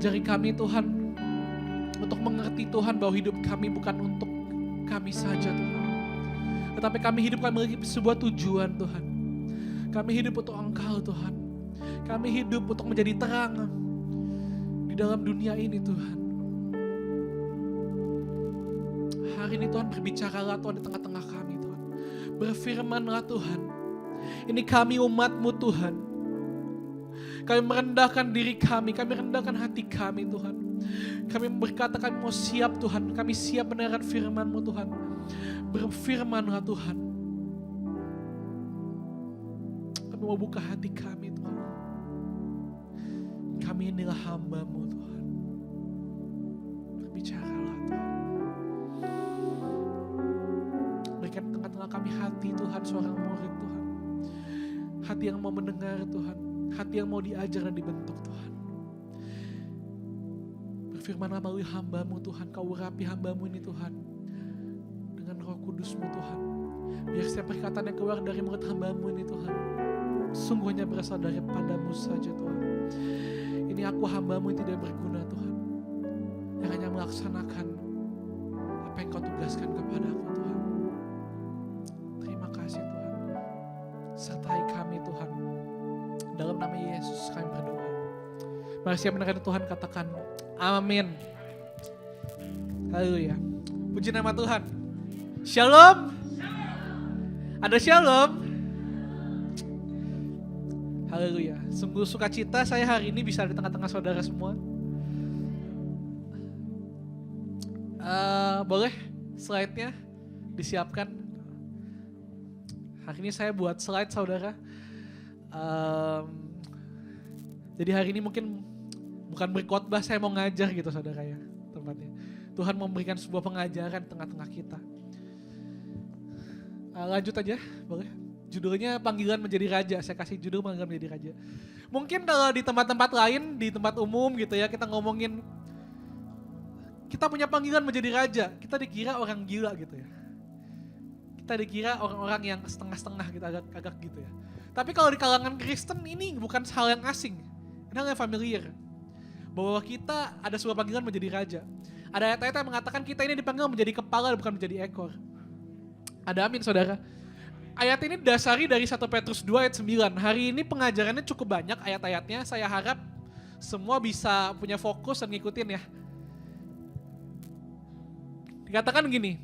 Ajari kami Tuhan, untuk mengerti Tuhan bahwa hidup kami bukan untuk kami saja Tuhan. Tetapi kami hidup kami memiliki sebuah tujuan Tuhan. Kami hidup untuk Engkau Tuhan. Kami hidup untuk menjadi terang di dalam dunia ini Tuhan. Hari ini Tuhan berbicaralah Tuhan di tengah-tengah kami Tuhan. Berfirmanlah Tuhan. Ini kami umat-Mu Tuhan. Kami merendahkan diri kami rendahkan hati kami Tuhan. Kami berkata kami mau siap Tuhan, kami siap mendengarkan firman-Mu Tuhan. Berfirmanlah Tuhan. Kami mau buka hati kami Tuhan. Kami inilah hamba-Mu Tuhan. Berbicaralah Tuhan. Berikan di tengah-tengah kami hati Tuhan, seorang murid Tuhan. Hati yang mau mendengar Tuhan. Hati yang mau diajar dan dibentuk Tuhan. Berfirmanlah melalui hamba-Mu Tuhan. Kau urapi hamba-Mu ini Tuhan. Dengan Roh Kudus-Mu Tuhan. Biar setiap perkataan yang keluar dari mulut hamba-Mu ini Tuhan. Sungguhnya berasal daripada-Mu saja Tuhan. Ini aku hamba-Mu yang tidak berguna Tuhan. Yang hanya melaksanakan apa yang Kau tugaskan kepadaku Tuhan. Terima kasih Tuhan. Sertai kami Tuhan. Dalam nama Yesus kami berdoa. Mari siap mendengar Tuhan katakan amin. Haleluya. Puji nama Tuhan. Shalom. Ada shalom. Haleluya. Sungguh sukacita saya hari ini bisa di tengah-tengah saudara semua. Boleh slide-nya disiapkan. Hari ini saya buat slide saudara. Jadi hari ini mungkin bukan berkhotbah, saya mau ngajar gitu saudara ya tempatnya. Tuhan memberikan sebuah pengajaran tengah-tengah kita. Lanjut aja, boleh. Judulnya Panggilan Menjadi Raja, saya kasih judul Panggilan Menjadi Raja. Mungkin kalau di tempat-tempat lain, di tempat umum gitu ya, kita ngomongin kita punya panggilan menjadi raja, kita dikira orang gila gitu ya. Kita dikira orang-orang yang setengah-setengah gitu, agak gitu ya. Tapi kalau di kalangan Kristen ini bukan hal yang asing, ini hal yang familiar. Bahwa kita ada sebuah panggilan menjadi raja. Ada ayat-ayat yang mengatakan kita ini dipanggil menjadi kepala bukan menjadi ekor. Ada amin saudara. Ayat ini dasari dari 1 Petrus 2 ayat 9. Hari ini pengajarannya cukup banyak ayat-ayatnya. Saya harap semua bisa punya fokus dan ngikutin ya. Dikatakan gini,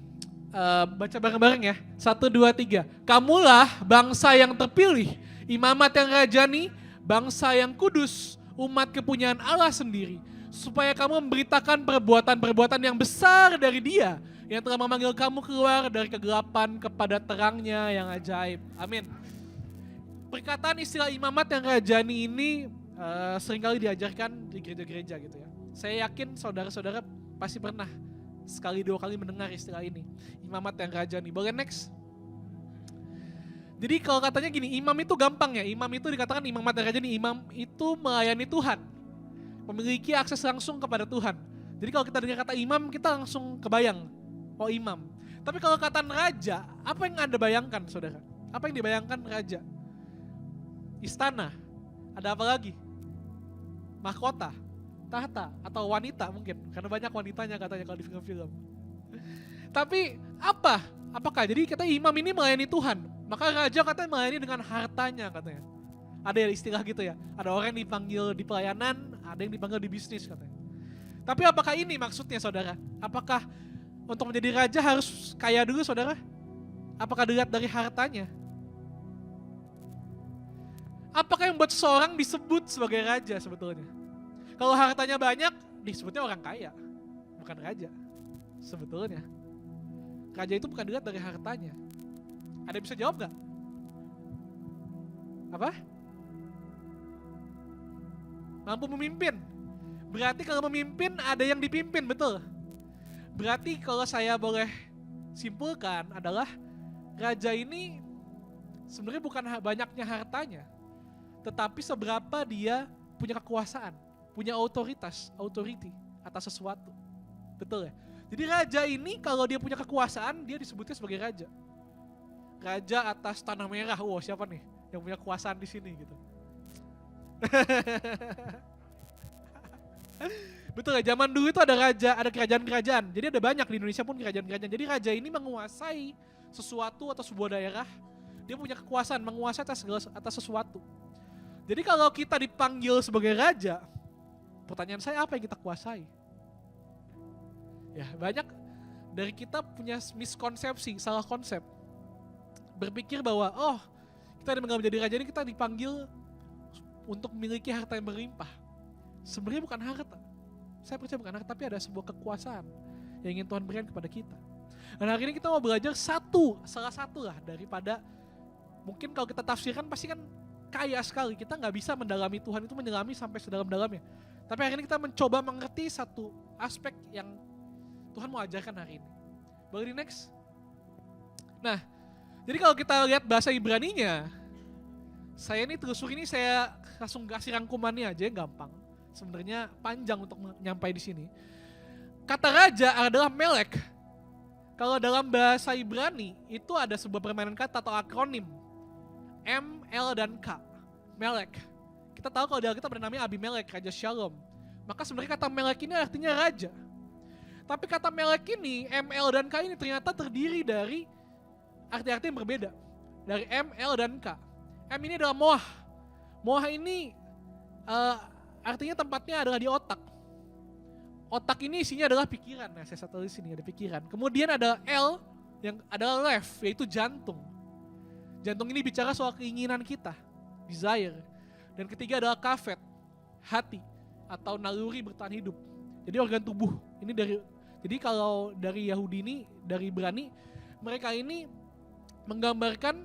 baca bareng-bareng ya. 1, 2, 3. Kamulah bangsa yang terpilih, imamat yang rajani, bangsa yang kudus, umat kepunyaan Allah sendiri. Supaya kamu memberitakan perbuatan-perbuatan yang besar dari Dia, yang telah memanggil kamu keluar dari kegelapan kepada terangnya yang ajaib. Amin. Perkataan istilah imamat yang rajani ini seringkali diajarkan di gereja-gereja gitu ya. Saya yakin saudara-saudara pasti pernah sekali dua kali mendengar istilah ini. Imamat yang rajani. Boleh next? Jadi kalau katanya gini, imam itu gampang ya. Imam itu dikatakan imamat yang rajani. Imam itu melayani Tuhan. Memiliki akses langsung kepada Tuhan. Jadi kalau kita dengar kata imam, kita langsung kebayang. Oh imam. Tapi kalau kata raja, apa yang Anda bayangkan saudara? Apa yang dibayangkan raja? Istana. Ada apa lagi? Mahkota. Tahta atau wanita mungkin. Karena banyak wanitanya katanya kalau di film-film. Tapi apa? Apakah? Jadi kata imam ini melayani Tuhan. Maka raja katanya melayani dengan hartanya katanya. Ada istilah gitu ya. Ada orang yang dipanggil di pelayanan, ada yang dipanggil di bisnis katanya. Tapi apakah ini maksudnya saudara? Apakah untuk menjadi raja harus kaya dulu saudara? Apakah dilihat dari hartanya? Apakah yang buat seseorang disebut sebagai raja sebetulnya? Kalau hartanya banyak, disebutnya orang kaya. Bukan raja. Sebetulnya. Raja itu bukan dilihat dari hartanya. Ada yang bisa jawab gak? Apa? Mampu memimpin. Berarti kalau memimpin ada yang dipimpin, betul? Berarti kalau saya boleh simpulkan adalah raja ini sebenarnya bukan banyaknya hartanya, tetapi seberapa dia punya kekuasaan, punya otoritas, authority atas sesuatu. Betul ya? Jadi raja ini kalau dia punya kekuasaan, dia disebutnya sebagai raja. Raja atas tanah merah. Wow, siapa nih yang punya kekuasaan di sini gitu? Betul ya, zaman dulu itu ada raja, ada kerajaan-kerajaan. Jadi ada banyak di Indonesia pun kerajaan-kerajaan. Jadi raja ini menguasai sesuatu atau sebuah daerah. Dia punya kekuasaan menguasai atas sesuatu. Jadi kalau kita dipanggil sebagai raja, pertanyaan saya apa yang kita kuasai? Ya, banyak dari kita punya miskonsepsi, salah konsep. Berpikir bahwa kita menjadi raja ini kita dipanggil untuk memiliki harta yang berlimpah. Sebenarnya bukan harta. Saya percaya bukan harta, tapi ada sebuah kekuasaan yang ingin Tuhan berikan kepada kita. Dan hari ini kita mau belajar salah satu lah daripada, mungkin kalau kita tafsirkan pasti kan kaya sekali. Kita gak bisa mendalami Tuhan itu, menyelami sampai sedalam-dalamnya. Tapi hari ini kita mencoba mengerti satu aspek yang Tuhan mau ajarkan hari ini. Boleh di next? Nah, jadi kalau kita lihat bahasa Ibraninya, saya ini telusur ini saya langsung kasih rangkumannya aja, gampang. Sebenarnya panjang untuk nyampai di sini. Kata raja adalah melek. Kalau dalam bahasa Ibrani itu ada sebuah permainan kata atau akronim M, L, dan K. Melek. Kita tahu kalau di Alkitab ada namanya Abimelek, Raja Shalom. Maka sebenarnya kata melek ini artinya raja. Tapi kata melek ini, M, L, dan K ini ternyata terdiri dari arti-arti yang berbeda. Dari M, L, dan K. M ini adalah moah. Moah ini artinya tempatnya adalah di otak. Otak ini isinya adalah pikiran. Nah, saya tulis sini ada pikiran. Kemudian ada L yang adalah left, yaitu jantung. Jantung ini bicara soal keinginan kita, desire. Dan ketiga adalah kafet, hati atau naluri bertahan hidup. Jadi organ tubuh. Jadi kalau dari Yahudi ini, dari Ibrani, mereka ini menggambarkan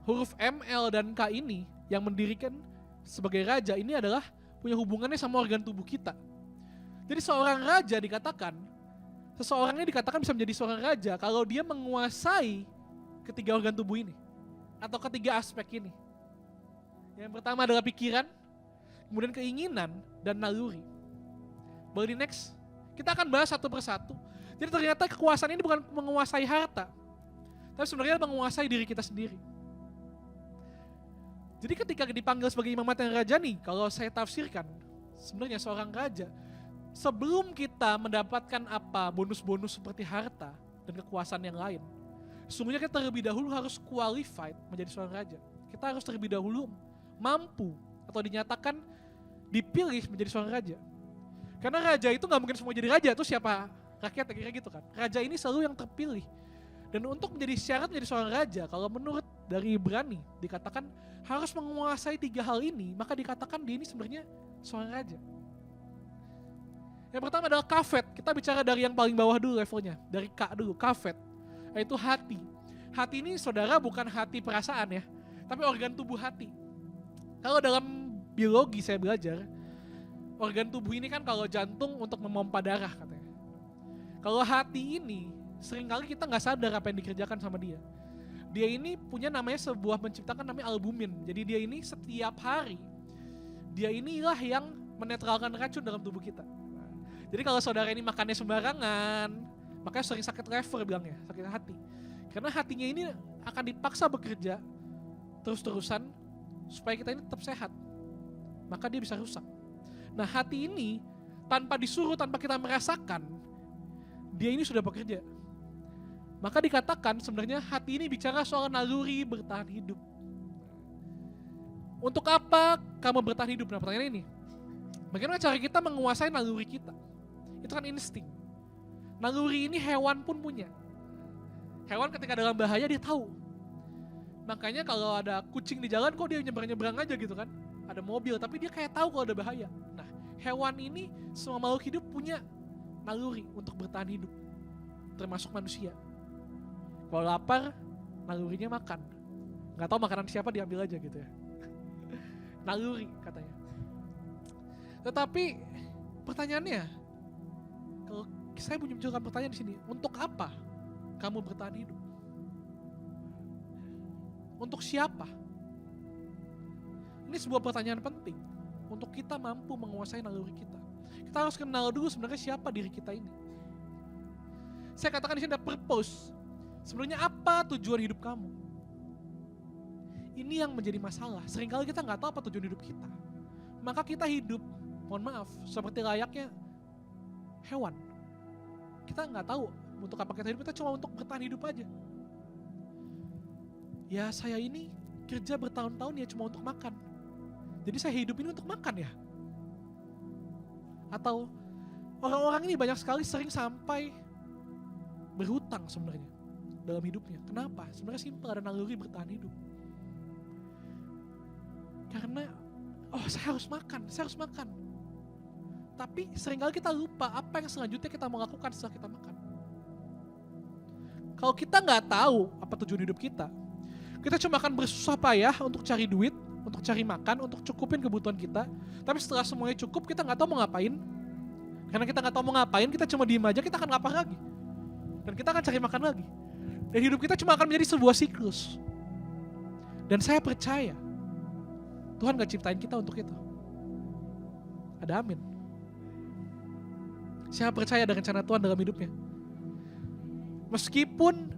huruf M, L, dan K ini yang mendirikan sebagai raja ini adalah punya hubungannya sama organ tubuh kita. Jadi seseorangnya dikatakan bisa menjadi seorang raja kalau dia menguasai ketiga organ tubuh ini atau ketiga aspek ini. Yang pertama adalah pikiran, kemudian keinginan, dan naluri. Boleh di next? Kita akan bahas satu persatu. Jadi ternyata kekuasaan ini bukan menguasai harta, tapi sebenarnya menguasai diri kita sendiri. Jadi ketika dipanggil sebagai imam yang raja nih, kalau saya tafsirkan, sebenarnya seorang raja, sebelum kita mendapatkan bonus-bonus seperti harta dan kekuasaan yang lain, sesungguhnya kita terlebih dahulu harus qualified menjadi seorang raja. Kita harus terlebih dahulu mampu atau dinyatakan dipilih menjadi seorang raja. Karena raja itu gak mungkin semua jadi raja, itu siapa rakyat kira gitu kan. Raja ini selalu yang terpilih. Dan untuk menjadi syarat menjadi seorang raja, kalau menurut dari Ibrani dikatakan harus menguasai 3 hal ini, maka dikatakan dia ini sebenarnya seorang raja. Yang pertama adalah kafet. Kita bicara dari yang paling bawah dulu levelnya, dari K dulu, kafet, yaitu hati. Hati ini saudara bukan hati perasaan ya, tapi organ tubuh hati. Kalau dalam biologi saya belajar, organ tubuh ini kan kalau jantung untuk memompa darah katanya. Kalau hati ini seringkali kita gak sadar apa yang dikerjakan sama dia. Dia ini punya namanya menciptakan namanya albumin. Jadi dia ini setiap hari, dia inilah yang menetralkan racun dalam tubuh kita. Jadi kalau saudara ini makannya sembarangan, makanya sering sakit liver bilangnya, sakit hati. Karena hatinya ini akan dipaksa bekerja terus-terusan supaya kita ini tetap sehat. Maka dia bisa rusak. Nah hati ini tanpa disuruh, tanpa kita merasakan, dia ini sudah bekerja. Maka dikatakan sebenarnya hati ini bicara soal naluri bertahan hidup. Untuk apa kamu bertahan hidup? Nah pertanyaan ini, bagaimana cara kita menguasai naluri kita? Itu kan insting. Naluri ini hewan pun punya. Hewan ketika dalam bahaya dia tahu. Makanya kalau ada kucing di jalan kok dia nyebrang-nyebrang aja gitu kan. Ada mobil tapi dia kayak tahu kalau ada bahaya. Nah hewan ini semua makhluk hidup punya naluri untuk bertahan hidup. Termasuk manusia. Kalau lapar, nalurinya makan. Gak tahu makanan siapa diambil aja gitu ya. Naluri katanya. Tetapi pertanyaannya, kalau saya munculkan pertanyaan di sini, untuk apa kamu bertahan hidup? Untuk siapa? Ini sebuah pertanyaan penting untuk kita mampu menguasai naluri kita. Kita harus kenal dulu sebenarnya siapa diri kita ini. Saya katakan di sini ada purpose. Sebenarnya apa tujuan hidup kamu? Ini yang menjadi masalah. Seringkali kita nggak tahu apa tujuan hidup kita. Maka kita hidup mohon maaf, seperti layaknya hewan. Kita nggak tahu untuk apa kita hidup, kita cuma untuk bertahan hidup aja. Ya saya ini kerja bertahun-tahun ya cuma untuk makan. Jadi saya hidup ini untuk makan ya. Atau orang-orang ini banyak sekali sering sampai berhutang sebenarnya dalam hidupnya. Kenapa? Sebenarnya simpel, ada naluri bertahan hidup. Karena saya harus makan. Tapi seringkali kita lupa apa yang selanjutnya kita mau lakukan setelah kita makan. Kalau kita nggak tahu apa tujuan hidup kita cuma akan bersusah payah untuk cari duit, untuk cari makan, untuk cukupin kebutuhan kita. Tapi setelah semuanya cukup, kita nggak tahu mau ngapain. Karena kita nggak tahu mau ngapain, kita cuma diem aja, kita akan lapar lagi. Dan kita akan cari makan lagi. Dan hidup kita cuma akan menjadi sebuah siklus. Dan saya percaya, Tuhan gak ciptain kita untuk itu. Ada amin. Saya percaya dengan rencana Tuhan dalam hidupnya. Meskipun,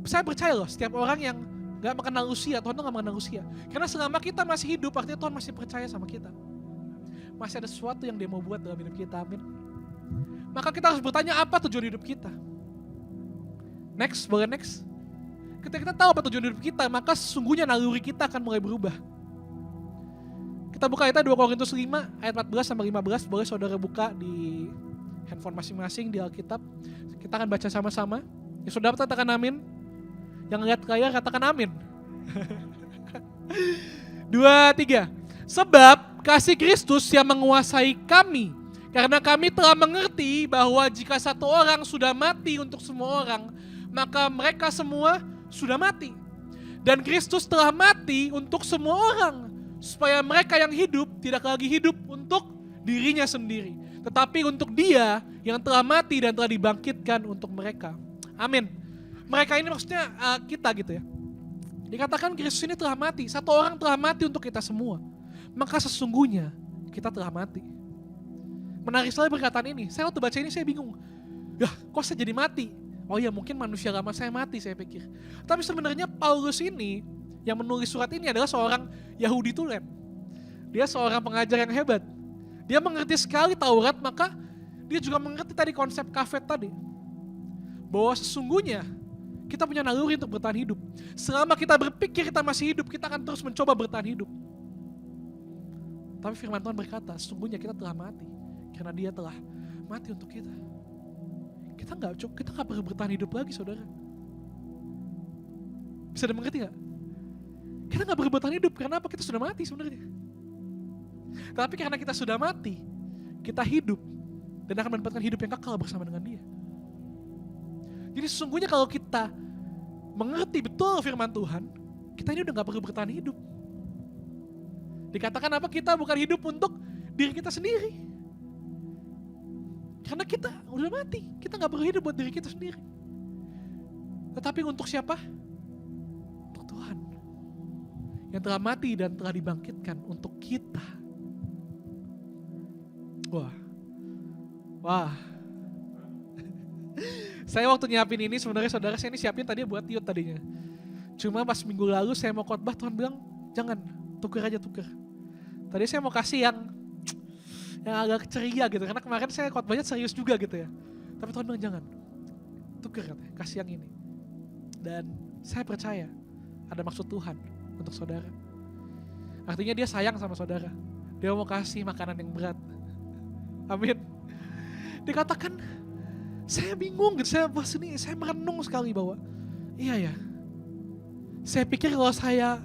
saya percaya loh, setiap orang yang gak mengenal usia, Tuhan tuh gak mengenal usia. Karena selama kita masih hidup, artinya Tuhan masih percaya sama kita. Masih ada sesuatu yang Dia mau buat dalam hidup kita, amin. Maka kita harus bertanya apa tujuan hidup kita. Next, boleh next. Ketika kita tahu apa tujuan hidup kita, maka sesungguhnya naluri kita akan mulai berubah. Kita buka ayatnya 2 Korintus 5 ayat 14-15, boleh saudara buka di handphone masing-masing di Alkitab. Kita akan baca sama-sama. Ya saudara katakan amin. Yang lihat layar katakan amin. 2, 3. Sebab kasih Kristus yang menguasai kami, karena kami telah mengerti bahwa jika satu orang sudah mati untuk semua orang, maka mereka semua sudah mati. Dan Kristus telah mati untuk semua orang, supaya mereka yang hidup tidak lagi hidup untuk dirinya sendiri, tetapi untuk Dia yang telah mati dan telah dibangkitkan untuk mereka. Amin. Mereka ini maksudnya kita gitu ya. Dikatakan Kristus ini telah mati, satu orang telah mati untuk kita semua. Maka sesungguhnya kita telah mati. Menarik sekali perkataan ini. Saya waktu baca ini saya bingung. Ya kok saya jadi mati? Oh ya mungkin manusia lama saya mati saya pikir. Tapi sebenarnya Paulus ini yang menulis surat ini adalah seorang Yahudi tulen. Dia seorang pengajar yang hebat. Dia mengerti sekali Taurat, maka dia juga mengerti tadi konsep kafet tadi. Bahwa sesungguhnya kita punya naluri untuk bertahan hidup. Selama kita berpikir kita masih hidup, kita akan terus mencoba bertahan hidup. Tapi firman Tuhan berkata, sesungguhnya kita telah mati. Karena Dia telah mati untuk kita. Kita nggak perlu bertahan hidup lagi, saudara. Bisa dimengerti nggak? Kita nggak perlu bertahan hidup, karena apa? Kita sudah mati sebenarnya. Tapi karena kita sudah mati, kita hidup dan akan mendapatkan hidup yang kekal bersama dengan Dia. Jadi sesungguhnya kalau kita mengerti betul firman Tuhan, kita ini udah gak perlu bertahan hidup. Dikatakan apa? Kita bukan hidup untuk diri kita sendiri. Karena kita udah mati, kita gak perlu hidup buat diri kita sendiri. Tetapi untuk siapa? Untuk Tuhan. Yang telah mati dan telah dibangkitkan untuk kita. Wah. Saya waktu nyiapin ini sebenarnya saudara, saya ini siapin tadi buat Tiut tadinya. Cuma pas minggu lalu saya mau khotbah, Tuhan bilang jangan, tuker aja. Tadi saya mau kasih yang agak ceria gitu, karena kemarin saya khotbahnya serius juga gitu ya. Tapi Tuhan bilang jangan, tuker katanya, kasih yang ini. Dan saya percaya ada maksud Tuhan untuk saudara. Artinya Dia sayang sama saudara. Dia mau kasih makanan yang berat. Amin. Dikatakan saya bingung gitu, saya merenung sekali bahwa iya ya, saya pikir kalau saya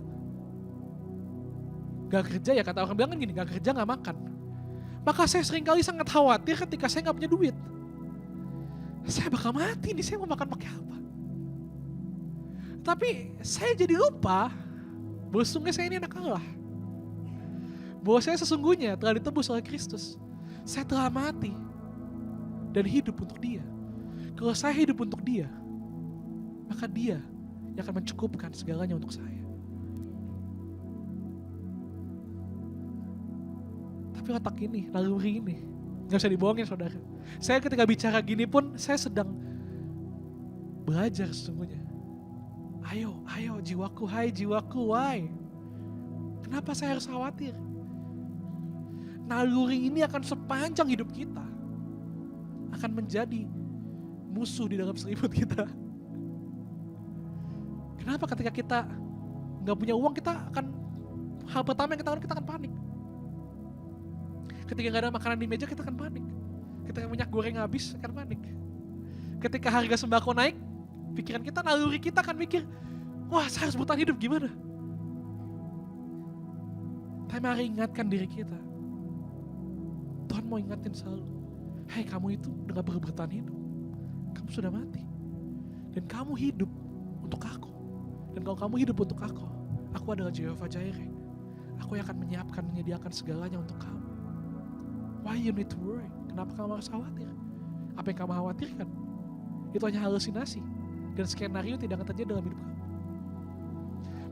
gak kerja, ya kata orang bilang kan gini, gak kerja gak makan. Maka saya seringkali sangat khawatir ketika saya gak punya duit. Saya bakal mati nih, saya mau makan pakai apa? Tapi saya jadi lupa bahwa sesungguhnya saya ini anak Allah. Bahwa saya sesungguhnya telah ditebus oleh Kristus. Saya telah mati dan hidup untuk Dia. Kalau saya hidup untuk Dia, maka Dia yang akan mencukupkan segalanya untuk saya. Tapi otak ini, naluri ini, gak bisa dibohongin saudara. Saya ketika bicara gini pun, saya sedang belajar sesungguhnya. Ayo jiwaku, hai jiwaku, why? Kenapa saya harus khawatir? naluri ini akan sepanjang hidup kita akan menjadi musuh di dalam selimut kita. Kenapa? Ketika kita gak punya uang, hal pertama yang kita akan panik. Ketika gak ada makanan di meja, kita akan panik. Ketika minyak goreng habis, akan panik. Ketika harga sembako naik, pikiran kita, naluri kita akan mikir, wah, saya harus bertahan hidup gimana? Tapi mari ingatkan diri kita. Tuhan mau ingatin selalu, hei, kamu itu udah gak perlu bertahan hidup. Kamu sudah mati. Dan kamu hidup untuk aku. Dan kalau kamu hidup untuk aku adalah Jehovah Jireh. Aku yang akan menyediakan segalanya untuk kamu. Why you need to worry? Kenapa kamu harus khawatir? Apa yang kamu khawatirkan? Itu hanya halusinasi. Dan skenario tidak akan terjadi dalam hidup kamu.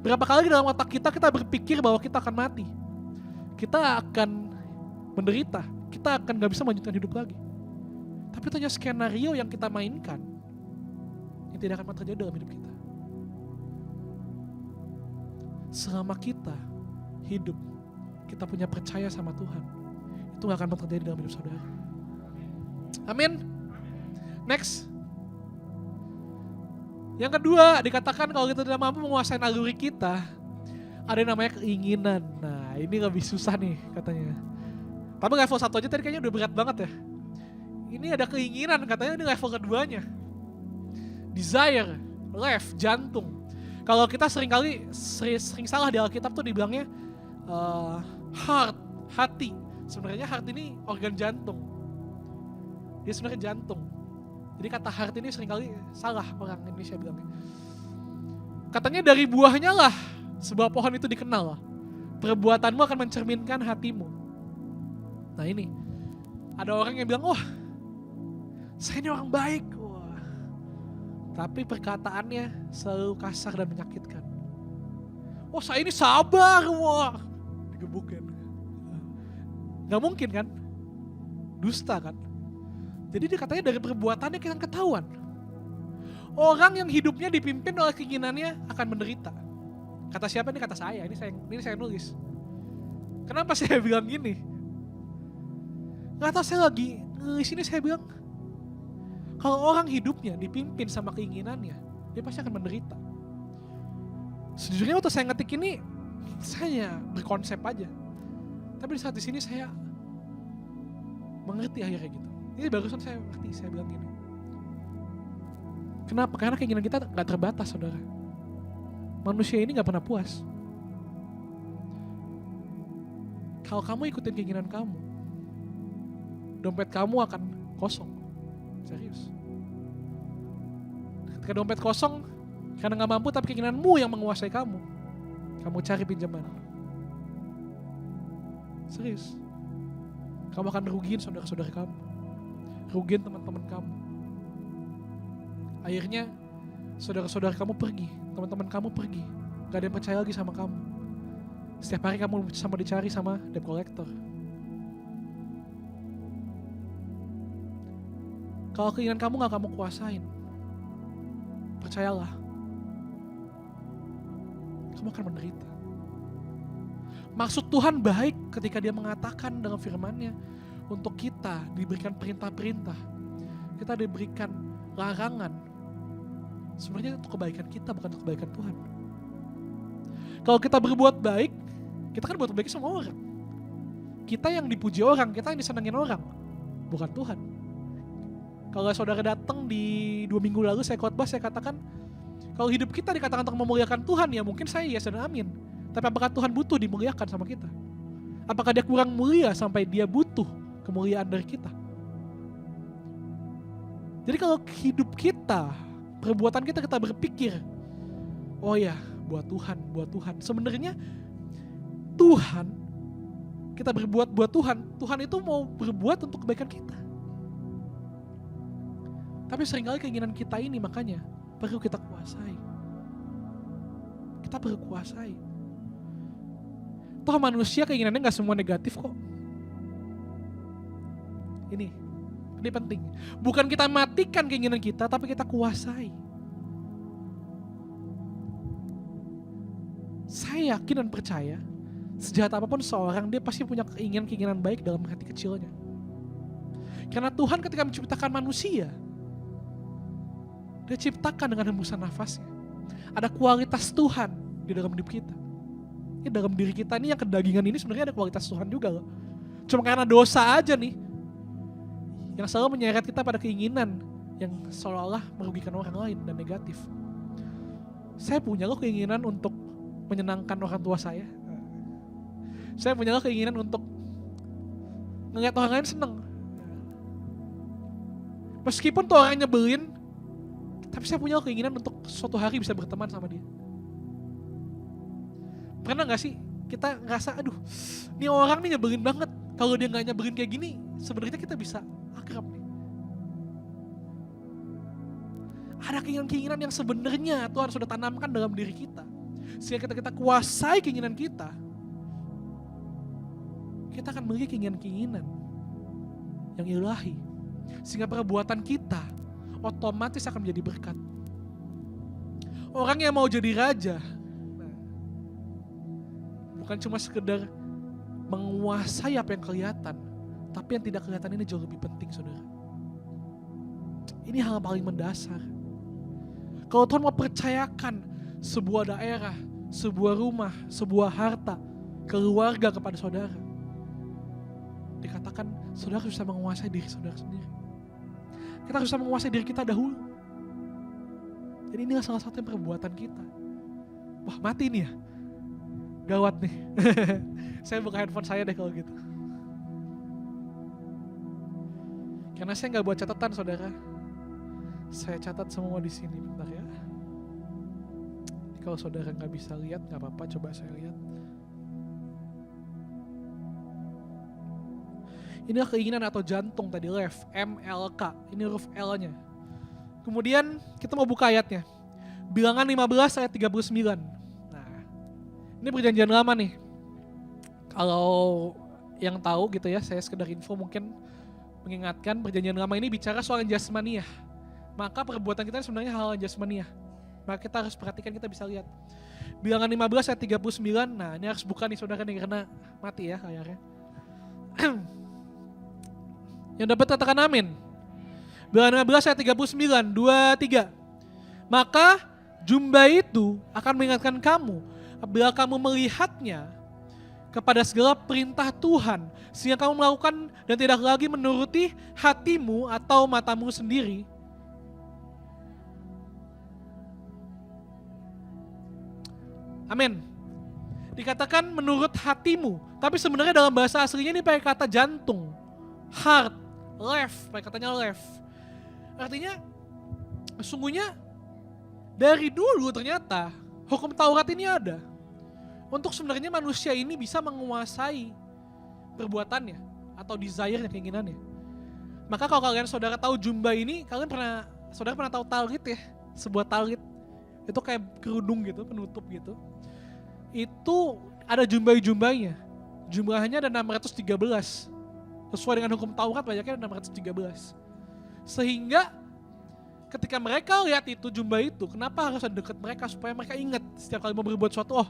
Berapa kali dalam otak kita berpikir bahwa kita akan mati. Kita akan menderita. Kita akan gak bisa melanjutkan hidup lagi. Tapi itu hanya skenario yang kita mainkan. Yang tidak akan terjadi dalam hidup kita. Selama kita hidup, kita punya percaya sama Tuhan, itu gak akan terjadi dalam hidup saudara. Amin. Next. Yang kedua, dikatakan kalau kita tidak mampu menguasai naluri kita, ada yang namanya keinginan. Nah, ini lebih susah nih katanya. Tapi level 1 aja tadi kayaknya udah berat banget ya. Ini ada keinginan, katanya ini level keduanya. Desire, left, jantung. Kalau kita sering salah di Alkitab tuh dibilangnya heart, hati. Sebenarnya heart ini organ jantung. Dia sebenarnya jantung. Jadi kata heart ini seringkali salah orang Indonesia bilangnya. Katanya dari buahnya lah sebuah pohon itu dikenal. Perbuatanmu akan mencerminkan hatimu. Nah ini, ada orang yang bilang, wah, saya ini orang baik. Wah. Tapi perkataannya selalu kasar dan menyakitkan. Oh, saya ini sabar. Wah, digebukin. Gak mungkin kan? Dusta kan? Jadi dia katanya dari perbuatannya kita ketahuan. Orang yang hidupnya dipimpin oleh keinginannya akan menderita. Kata siapa ini? Kata saya. Ini saya nulis. Kenapa saya bilang gini? Gak tahu, saya lagi nulis ini, saya bilang, kalau orang hidupnya dipimpin sama keinginannya, dia pasti akan menderita. Sejujurnya waktu saya ngetik ini, saya berkonsep aja. Tapi di saat di sini saya mengerti akhirnya gitu. Ini barusan saya ngerti, saya bilang gini. Kenapa? Karena keinginan kita gak terbatas, saudara. Manusia ini gak pernah puas. Kalau kamu ikutin keinginan kamu, dompet kamu akan kosong. Serius. Ketika dompet kosong, karena gak mampu tapi keinginanmu yang menguasai kamu. Kamu cari pinjaman. Serius. Kamu akan rugiin saudara-saudara kamu. Rugiin teman-teman kamu. Akhirnya saudara-saudara kamu pergi, teman-teman kamu pergi. Gak ada yang percaya lagi sama kamu. Setiap hari kamu sama dicari sama debt collector. Kalau keinginan kamu gak kamu kuasain, percayalah, kamu akan menderita. Maksud Tuhan baik ketika dia mengatakan dalam firman-Nya, untuk kita diberikan perintah-perintah, kita diberikan larangan. Sebenarnya untuk kebaikan kita, bukan untuk kebaikan Tuhan. Kalau kita berbuat baik, kita kan berbuat baik sama orang. Kita yang dipuji orang, kita yang disenangin orang, bukan Tuhan. Kalau saudara datang di 2 minggu lalu saya khotbah, saya katakan, kalau hidup kita dikatakan untuk memuliakan Tuhan, ya mungkin saya yes dan amin. Tapi apakah Tuhan butuh dimuliakan sama kita? Apakah dia kurang mulia sampai dia butuh kemuliaan dari kita? Jadi kalau hidup kita, perbuatan kita berpikir, oh ya, buat Tuhan. Sebenarnya Tuhan, kita berbuat buat Tuhan, Tuhan itu mau berbuat untuk kebaikan kita. Tapi seringkali keinginan kita ini makanya perlu kita kuasai. Kita perlu kuasai. Toh manusia keinginannya gak semua negatif kok. Ini penting. Bukan kita matikan keinginan kita, tapi kita kuasai. Saya yakin dan percaya, sejahat apapun seorang, dia pasti punya keinginan baik dalam hati kecilnya. Karena Tuhan ketika menciptakan manusia, dia ciptakan dengan hembusan nafasnya. Ada kualitas Tuhan di dalam hidup kita. Ini dalam diri kita ini yang kedagingan ini sebenarnya ada kualitas Tuhan juga loh. Cuma karena dosa aja nih, yang selalu menyeret kita pada keinginan yang seolah-olah merugikan orang lain dan negatif. Saya punya loh keinginan untuk menyenangkan orang tua saya. Saya punya loh keinginan untuk ngeliat orang lain seneng. Meskipun tuh orang nyebelin, tapi saya punya keinginan untuk suatu hari bisa berteman sama dia. Pernah gak sih kita ngerasa, aduh, ini orang nih nyebelin banget. Kalau dia gak nyebelin kayak gini, sebenarnya kita bisa akrab nih. Ada keinginan-keinginan yang sebenarnya Tuhan sudah tanamkan dalam diri kita. Sehingga kita kuasai keinginan kita, kita akan memiliki keinginan-keinginan yang ilahi. Sehingga perbuatan kita otomatis akan menjadi berkat. Orang yang mau jadi raja, bukan cuma sekedar menguasai apa yang kelihatan, tapi yang tidak kelihatan ini jauh lebih penting, saudara. Ini hal yang paling mendasar. Kalau Tuhan mau percayakan sebuah daerah, sebuah rumah, sebuah harta, keluarga kepada saudara, dikatakan saudara bisa menguasai diri saudara sendiri. Kita harus bisa menguasai diri kita dahulu. Jadi inilah salah satu perbuatan kita. Wah, mati nih ya. Gawat nih. Saya buka handphone saya deh kalau gitu. Karena saya nggak buat catatan, saudara. Saya catat semua di sini, bentar ya. Kalau saudara nggak bisa lihat, nggak apa-apa. Coba saya lihat. Inilah keinginan atau jantung tadi, left, MLK. Ini huruf L-nya. Kemudian kita mau buka ayatnya. Bilangan 15 ayat 39. Nah, ini perjanjian lama nih. Kalau yang tahu gitu ya, saya sekedar info mungkin mengingatkan perjanjian lama ini bicara soal jasmaniah. Maka perbuatan kita sebenarnya hal jasmaniah. Maka kita harus perhatikan, kita bisa lihat. Bilangan 15 ayat 39. Nah, ini harus buka nih saudara nih karena mati ya layarnya. Yang dapat katakan amin. Bilangan 15 ayat 39, 2, 3. Maka jumlah itu akan mengingatkan kamu apabila kamu melihatnya kepada segala perintah Tuhan, sehingga kamu melakukan dan tidak lagi menuruti hatimu atau matamu sendiri. Amin. Dikatakan menurut hatimu, tapi sebenarnya dalam bahasa aslinya ini pakai kata jantung, heart, left, pakai katanya left. Artinya, sesungguhnya dari dulu ternyata hukum Taurat ini ada untuk sebenarnya manusia ini bisa menguasai perbuatannya atau desire-nya, keinginannya. Maka kalau kalian saudara tahu jumba ini, saudara pernah tahu talit ya, sebuah talit itu kayak kerudung gitu, penutup gitu. Itu ada jumbai-jumbainya. Jumlahnya ada 613. Sesuai dengan hukum Taurat banyaknya ada 613. Sehingga ketika mereka lihat itu jumlah itu, kenapa harus ada dekat mereka supaya mereka ingat setiap kali mau berbuat sesuatu, oh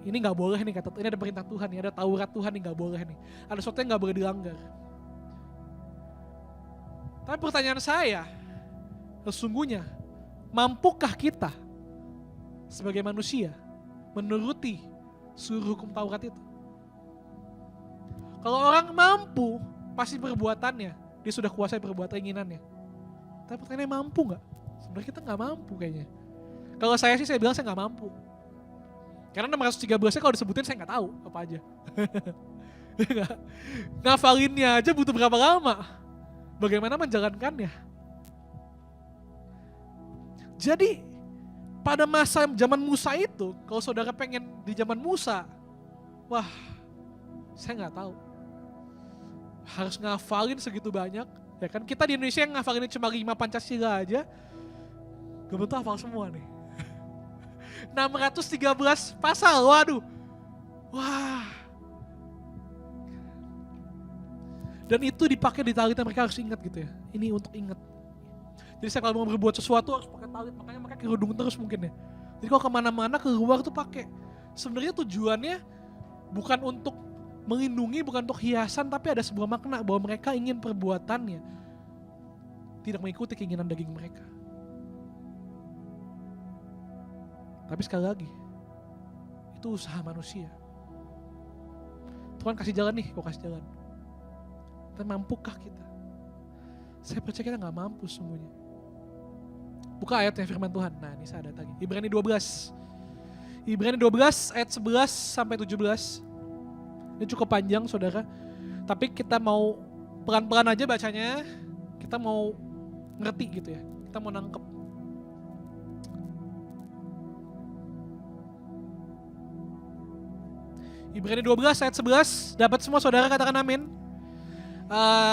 ini nggak boleh nih, kata ini ada perintah Tuhan nih, ada Taurat Tuhan nih, nggak boleh nih, ada sesuatu yang nggak boleh dilanggar. Tapi pertanyaan saya, sesungguhnya mampukah kita sebagai manusia menuruti seluruh hukum Taurat itu? Kalau orang mampu, pasti perbuatannya dia sudah kuasai perbuatan keinginannya. Tapi pertanyaannya mampu gak? Sebenarnya kita gak mampu kayaknya. Kalau saya sih, saya bilang saya gak mampu. Karena 613-nya kalau disebutin saya gak tahu apa aja. Ngafalinnya aja butuh berapa lama. Bagaimana menjalankannya. Jadi pada masa zaman Musa itu, kalau saudara pengen di zaman Musa, wah saya gak tahu. Harus ngafalin segitu banyak. Ya kan, kita di Indonesia yang ngafalin cuma 5 Pancasila aja, belum tentu hafal semua nih. 613 pasal, waduh. Wah. Dan itu dipakai di talit, mereka harus ingat gitu ya. Ini untuk ingat. Jadi saya kalau mau berbuat sesuatu harus pakai talit, makanya pakai kerudung terus mungkin ya. Jadi kalau kemana-mana keluar tuh pakai. Sebenarnya tujuannya bukan untuk melindungi, bukan untuk hiasan, tapi ada sebuah makna bahwa mereka ingin perbuatannya tidak mengikuti keinginan daging mereka. Tapi sekali lagi, itu usaha manusia. Tuhan kasih jalan nih, kau kasih jalan. Tapi mampukah kita? Saya percaya kita gak mampu semuanya. Buka ayatnya firman Tuhan. Nah ini saya ada lagi. Ibrani 12. Ibrani 12 ayat 11 sampai 17. Ini cukup panjang saudara. Tapi kita mau pelan-pelan aja bacanya. Kita mau ngerti gitu ya. Kita mau nangkep. Ibrani 12 ayat 11. Dapat semua saudara katakan amin.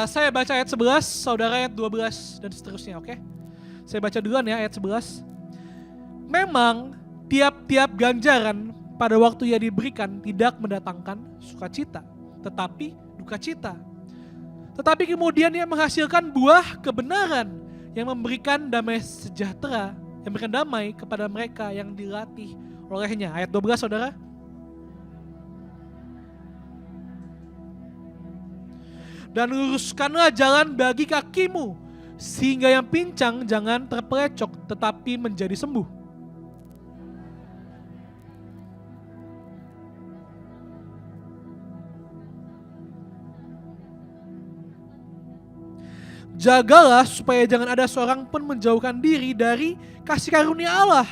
Saya baca ayat 11, saudara ayat 12 dan seterusnya, oke? Saya baca duluan ya ayat 11. Memang tiap-tiap ganjaran pada waktu ia diberikan tidak mendatangkan sukacita, tetapi duka cita. Tetapi kemudian ia menghasilkan buah kebenaran yang memberikan damai sejahtera, yang memberikan damai kepada mereka yang dilatih olehnya. Ayat 12 saudara. Dan luruskanlah jalan bagi kakimu, sehingga yang pincang jangan terpelecok, tetapi menjadi sembuh. Jagalah supaya jangan ada seorang pun menjauhkan diri dari kasih karunia Allah,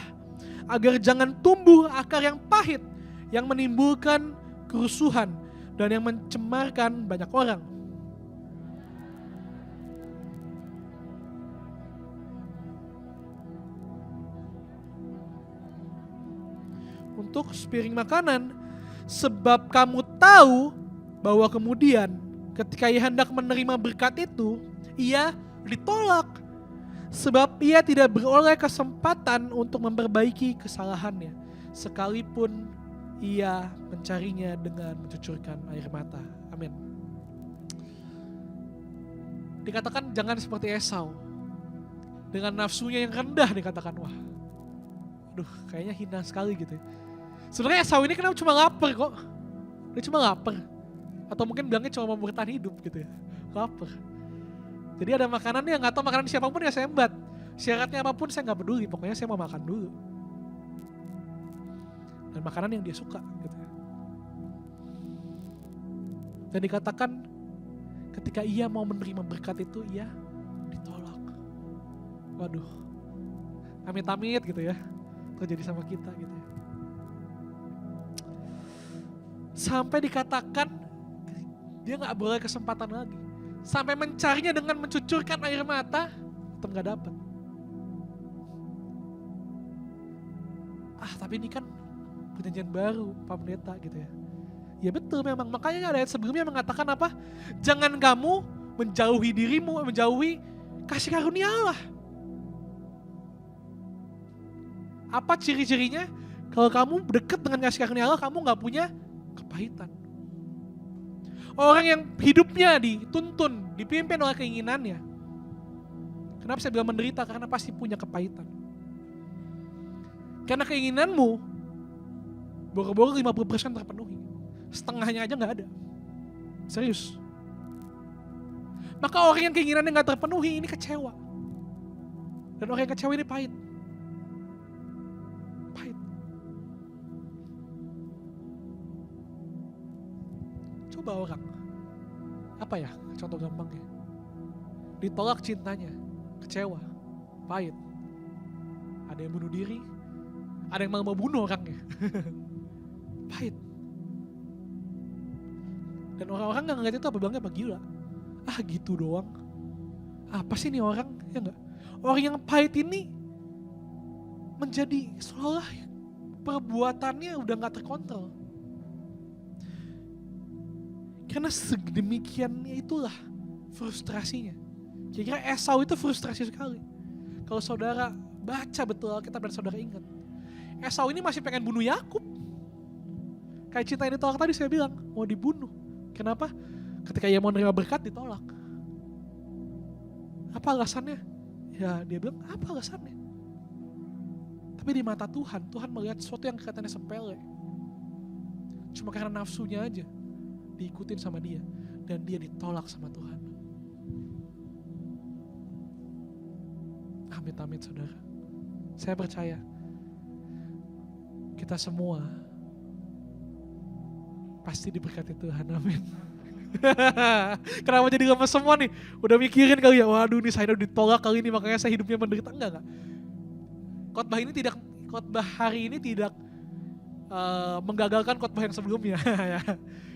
agar jangan tumbuh akar yang pahit, yang menimbulkan kerusuhan dan yang mencemarkan banyak orang. Untuk sepiring makanan, sebab kamu tahu bahwa kemudian ketika ia hendak menerima berkat itu, ia ditolak, sebab ia tidak beroleh kesempatan untuk memperbaiki kesalahannya, sekalipun ia mencarinya dengan mencucurkan air mata. Amin. Dikatakan jangan seperti Esau, dengan nafsunya yang rendah dikatakan, wah, aduh kayaknya hina sekali gitu ya. Sebenarnya Esau ini kenapa cuma lapar kok? Dia cuma lapar. Atau mungkin bilangnya cuma mau bertahan hidup gitu ya. Lapar. Jadi ada makanan yang gak tahu makanan siapapun ya saya embat. Syaratnya apapun saya gak peduli. Pokoknya saya mau makan dulu. Dan makanan yang dia suka gitu ya. Dan dikatakan ketika ia mau menerima berkat itu, ia ditolak. Waduh. Amit-amit gitu ya. Terjadi sama kita gitu ya. Sampai dikatakan dia gak boleh kesempatan lagi. Sampai mencarinya dengan mencucurkan air mata, tetap gak dapat. Tapi ini kan perjanjian baru Pak Pendeta gitu ya. Ya betul memang, makanya ada ayat sebelumnya mengatakan apa? Jangan kamu menjauhi dirimu, menjauhi kasih karunia Allah. Apa ciri-cirinya? Kalau kamu dekat dengan kasih karunia Allah, kamu gak punya kepahitan. Orang yang hidupnya dituntun, dipimpin oleh keinginannya. Kenapa saya bilang menderita? Karena pasti punya kepahitan. Karena keinginanmu boro-boro 50% terpenuhi. Setengahnya aja gak ada. Serius. Maka orang yang keinginannya gak terpenuhi ini kecewa. Dan orang yang kecewa ini pahit. Coba orang, apa ya contoh gampangnya, ditolak cintanya, kecewa, pahit. Ada yang bunuh diri, ada yang mau bunuh orangnya. Pahit. Dan orang-orang gak ngeliat itu apa, bilangnya apa, gila. Gitu doang. Apa sih nih orang, ya gak? Orang yang pahit ini menjadi seolah perbuatannya udah gak terkontrol. Karena sedemikiannya itulah frustrasinya. Kira-kira Esau itu frustrasi sekali. Kalau saudara baca betul Alkitab dan saudara ingat, Esau ini masih pengen bunuh Yakub. Kayak cinta yang ditolak tadi saya bilang, mau dibunuh. Kenapa? Ketika ia mau menerima berkat ditolak. Apa alasannya? Ya dia bilang, apa alasannya? Tapi di mata Tuhan, Tuhan melihat sesuatu yang kelihatannya sepele. Cuma karena nafsunya aja diikutin sama dia, dan dia ditolak sama Tuhan. Amit-amit saudara. Saya percaya kita semua pasti diberkati Tuhan, amin. Kenapa jadi lemes semua nih? Udah mikirin kali ya, waduh nih saya udah ditolak kali ini makanya saya hidupnya menderita. Enggak. Khotbah hari ini tidak menggagalkan khotbah yang sebelumnya.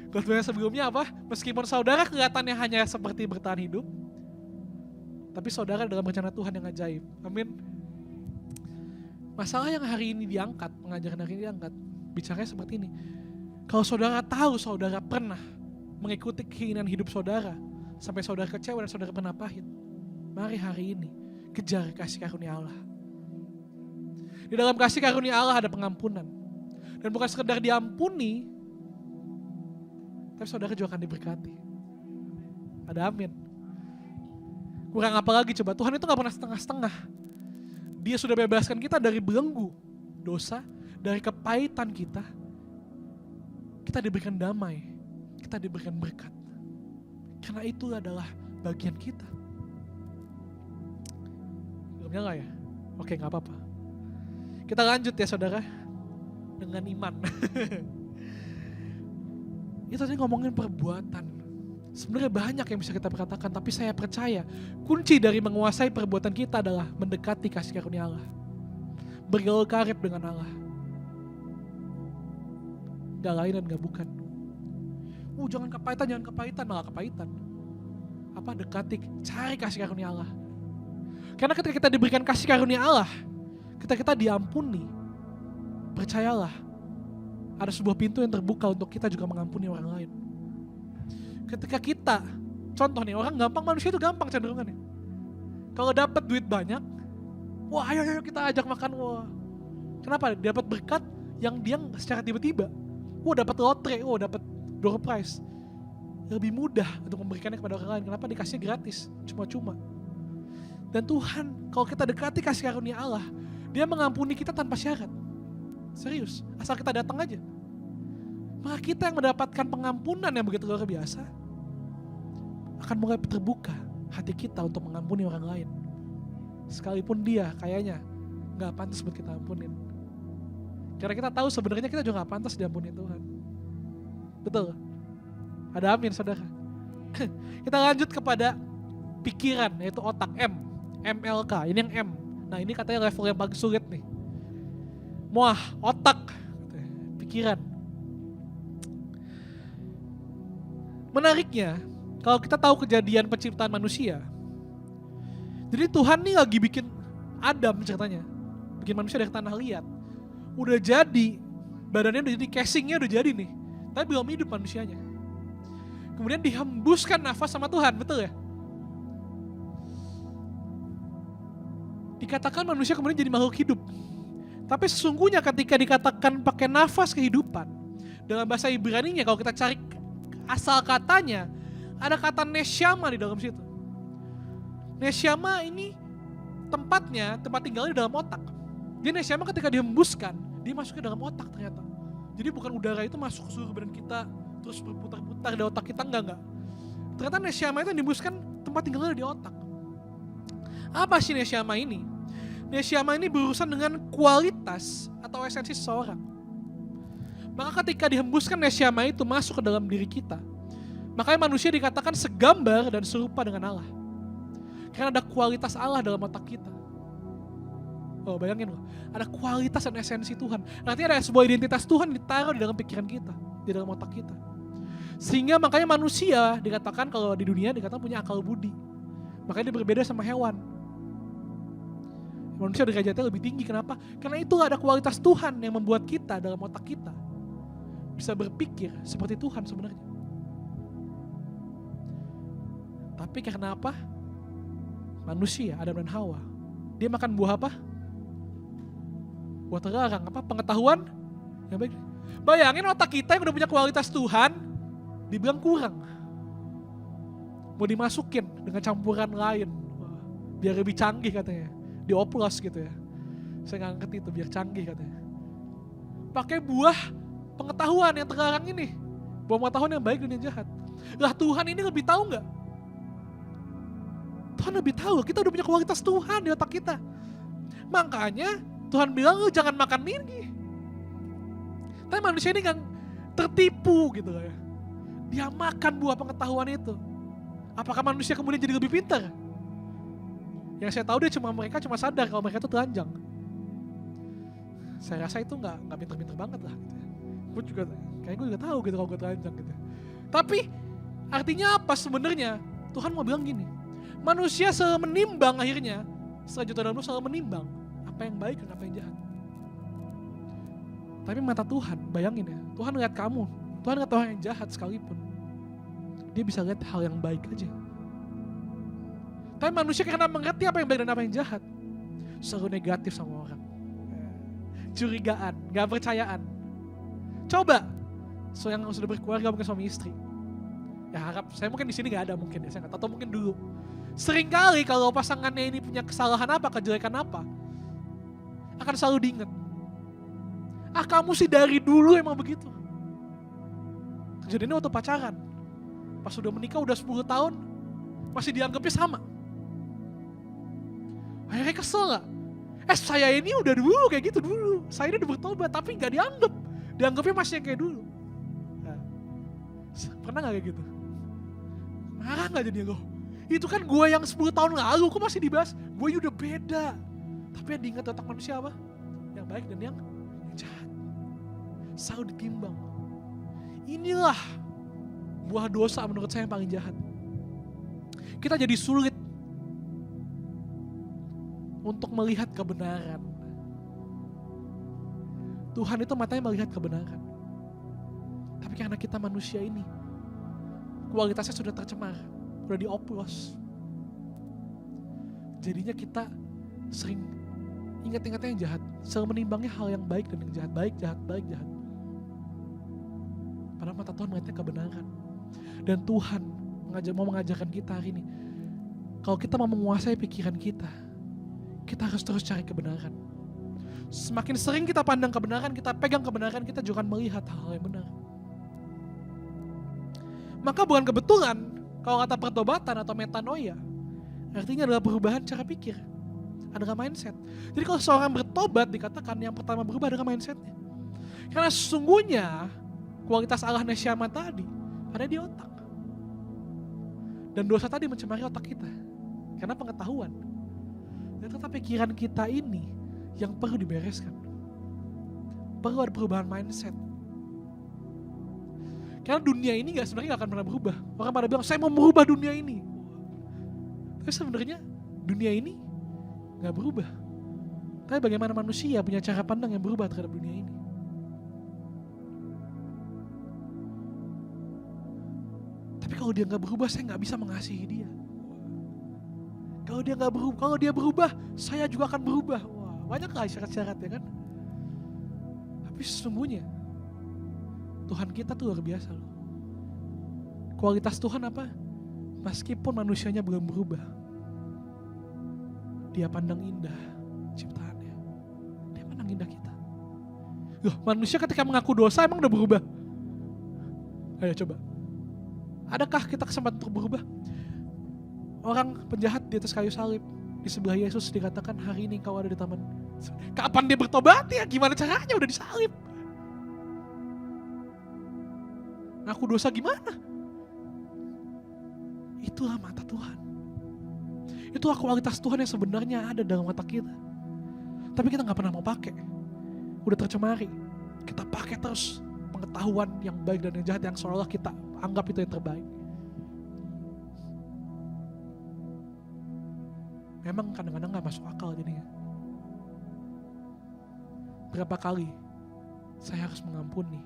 Khotbah yang sebelumnya apa? Meskipun saudara kelihatannya hanya seperti bertahan hidup, tapi saudara dalam rencana Tuhan yang ajaib. Amin. Masalah yang hari ini diangkat, pengajaran hari ini diangkat, bicaranya seperti ini. Kalau saudara tahu saudara pernah mengikuti keinginan hidup saudara, sampai saudara kecewa dan saudara pernah pahit, mari hari ini kejar kasih karunia Allah. Di dalam kasih karunia Allah ada pengampunan. Dan bukan sekedar diampuni, tapi saudara juga akan diberkati. Ada amin. Kurang apa lagi coba, Tuhan itu gak pernah setengah-setengah. Dia sudah bebaskan kita dari belenggu dosa, dari kepahitan kita. Kita diberikan damai, kita diberikan berkat. Karena itu adalah bagian kita. Belum nyala ya? Oke, gak apa-apa. Kita lanjut ya saudara, dengan iman. Itu tadi ngomongin perbuatan. Sebenarnya banyak yang bisa kita katakan, tapi saya percaya kunci dari menguasai perbuatan kita adalah mendekati kasih karunia Allah. Bergaul karib dengan Allah. Gak lain dan gak bukan. Jangan kepahitan, malah kepahitan. Apa? Dekati, cari kasih karunia Allah. Karena ketika kita diberikan kasih karunia Allah, kita diampuni, percayalah, ada sebuah pintu yang terbuka untuk kita juga mengampuni orang lain. Ketika kita, contoh nih, manusia itu gampang cenderungannya. Kalau dapat duit banyak, wah ayo kita ajak makan, wah. Kenapa? Dapat berkat yang dia secara tiba-tiba. Dapat lotre, dapat door prize. Lebih mudah untuk memberikannya kepada orang lain. Kenapa? Dikasih gratis, cuma-cuma. Dan Tuhan, kalau kita dekati kasih karunia Allah, Dia mengampuni kita tanpa syarat. Serius, asal kita datang aja. Maka kita yang mendapatkan pengampunan yang begitu luar biasa, akan mulai terbuka hati kita untuk mengampuni orang lain. Sekalipun dia kayaknya gak pantas buat kita ampunin. Karena kita tahu sebenarnya kita juga gak pantas diampuni Tuhan. Betul? Ada amin saudara. Kita lanjut kepada pikiran, yaitu otak, MLK, ini yang M. Nah ini katanya level yang paling sulit nih. Otak, pikiran. Menariknya, kalau kita tahu kejadian penciptaan manusia, jadi Tuhan nih lagi bikin Adam ceritanya, bikin manusia dari tanah liat. Udah jadi, badannya udah jadi, casingnya udah jadi nih, tapi belum hidup manusianya. Kemudian dihembuskan nafas sama Tuhan, betul ya? Dikatakan manusia kemudian jadi makhluk hidup. Tapi sesungguhnya ketika dikatakan pakai nafas kehidupan, dalam bahasa Ibrani-nya kalau kita cari asal katanya, ada kata neshama di dalam situ. Neshama ini tempat tinggalnya di dalam otak. Jadi neshama ketika dihembuskan, dia masuk ke dalam otak ternyata. Jadi bukan udara itu masuk ke seluruh badan kita, terus berputar-putar di otak kita, enggak. Ternyata neshama itu dihembuskan, tempat tinggalnya di otak. Apa sih neshama ini? Neshama ini berurusan dengan kualitas atau esensi seseorang. Maka ketika dihembuskan neshama itu masuk ke dalam diri kita, makanya manusia dikatakan segambar dan serupa dengan Allah. Karena ada kualitas Allah dalam otak kita. Bayangin loh, ada kualitas dan esensi Tuhan. Nanti ada sebuah identitas Tuhan ditaruh di dalam pikiran kita, di dalam otak kita. Sehingga makanya manusia dikatakan kalau di dunia dikatakan punya akal budi. Makanya dia berbeda sama hewan. Manusia derajatnya lebih tinggi, kenapa? Karena itu ada kualitas Tuhan yang membuat kita dalam otak kita bisa berpikir seperti Tuhan sebenarnya. Tapi karena apa? Manusia, Adam dan Hawa, dia makan buah apa? Buah terlarang, apa? Pengetahuan yang baik. Bayangin otak kita yang udah punya kualitas Tuhan dibilang kurang, mau dimasukin dengan campuran lain biar lebih canggih katanya, dioplos gitu ya. Saya nggak ngerti itu, biar canggih katanya. Pakai buah pengetahuan yang terlarang ini. Bahwa pengetahuan yang baik dan yang jahat. Lah Tuhan ini lebih tahu gak? Tuhan lebih tahu, kita udah punya kualitas Tuhan di otak kita. Makanya Tuhan bilang lu jangan makan ini. Tapi manusia ini kan tertipu gitu ya. Dia makan buah pengetahuan itu. Apakah manusia kemudian jadi lebih pintar? Yang saya tahu mereka cuma sadar kalau mereka itu telanjang. Saya rasa itu nggak pintar-pintar banget lah. Gitu. Gue juga tahu gitu kalau gue telanjang gitu. Tapi artinya apa sebenarnya? Tuhan mau bilang gini, manusia selalu menimbang akhirnya, setelah jutaan tahun selalu menimbang apa yang baik dan apa yang jahat. Tapi mata Tuhan, bayangin ya, Tuhan lihat kamu, Tuhan lihat orang yang jahat sekalipun, dia bisa lihat hal yang baik aja. Tapi manusia karena mengerti apa yang baik dan apa yang jahat, selalu negatif sama orang. Curigaan, gak percayaan. Coba, yang sudah berkeluarga mungkin suami istri. Ya harap, saya mungkin di sini gak ada mungkin ya, saya gak tahu, atau mungkin dulu. Seringkali kalau pasangannya ini punya kesalahan apa, kejelekan apa, akan selalu diingat. Ah kamu sih dari dulu emang begitu. Kejadiannya waktu pacaran. Pas udah menikah udah 10 tahun, masih dianggapnya sama. Akhirnya kesel gak? Saya ini udah dulu kayak gitu dulu. Saya ini udah bertobat tapi gak dianggap. Dianggapnya masih yang kayak dulu. Nah, pernah gak kayak gitu? Marah gak jadinya loh? Itu kan gue yang 10 tahun lalu, kok masih dibahas? Gue udah beda. Tapi yang diingat otak manusia apa? Yang baik dan yang jahat. Selalu ditimbang. Inilah buah dosa menurut saya yang paling jahat. Kita jadi sulit untuk melihat kebenaran. Tuhan itu matanya melihat kebenaran. Tapi karena kita manusia ini, kualitasnya sudah tercemar, sudah dioplos. Jadinya kita sering ingat-ingatnya yang jahat, selalu menimbangnya hal yang baik dan yang jahat, baik, jahat, baik, jahat. Padahal mata Tuhan melihatnya kebenaran. Dan Tuhan mau mengajarkan kita hari ini, kalau kita mau menguasai pikiran kita harus terus cari kebenaran. Semakin sering kita pandang kebenaran, kita pegang kebenaran, kita juga akan melihat hal-hal yang benar. Maka bukan kebetulan kalau kata pertobatan atau metanoia, artinya adalah perubahan cara pikir, adalah mindset. Jadi kalau seorang bertobat dikatakan yang pertama berubah adalah mindsetnya. Karena sesungguhnya kualitas Allah Nesyama tadi ada di otak. Dan dosa tadi mencemari otak kita karena pengetahuan. Dan tetap pikiran kita ini yang perlu dibereskan. Perlu ada perubahan mindset. Karena dunia ini sebenarnya gak akan pernah berubah. Orang pada bilang, saya mau merubah dunia ini. Tapi sebenarnya dunia ini gak berubah. Tapi bagaimana manusia punya cara pandang yang berubah terhadap dunia ini. Tapi kalau dia gak berubah, saya gak bisa mengasihi dia. Kalau dia berubah, saya juga akan berubah. Wah, banyak lah syarat-syarat ya kan. Tapi sesungguhnya Tuhan kita tuh luar biasa loh. Kualitas Tuhan apa? Meskipun manusianya belum berubah, dia pandang indah ciptaannya. Dia pandang indah kita. Loh, manusia ketika mengaku dosa emang udah berubah? Ayo coba. Adakah kita kesempatan untuk berubah? Orang penjahat di atas kayu salib, di sebelah Yesus dikatakan hari ini kau ada di taman. Kapan dia bertobat ya? Gimana caranya udah disalib? Ngaku dosa gimana? Itulah mata Tuhan. Itulah kualitas Tuhan yang sebenarnya ada dalam mata kita. Tapi kita gak pernah mau pakai. Udah tercemari. Kita pakai terus pengetahuan yang baik dan yang jahat yang seolah kita anggap itu yang terbaik. Memang kadang-kadang gak masuk akal jadinya. Berapa kali saya harus mengampuni?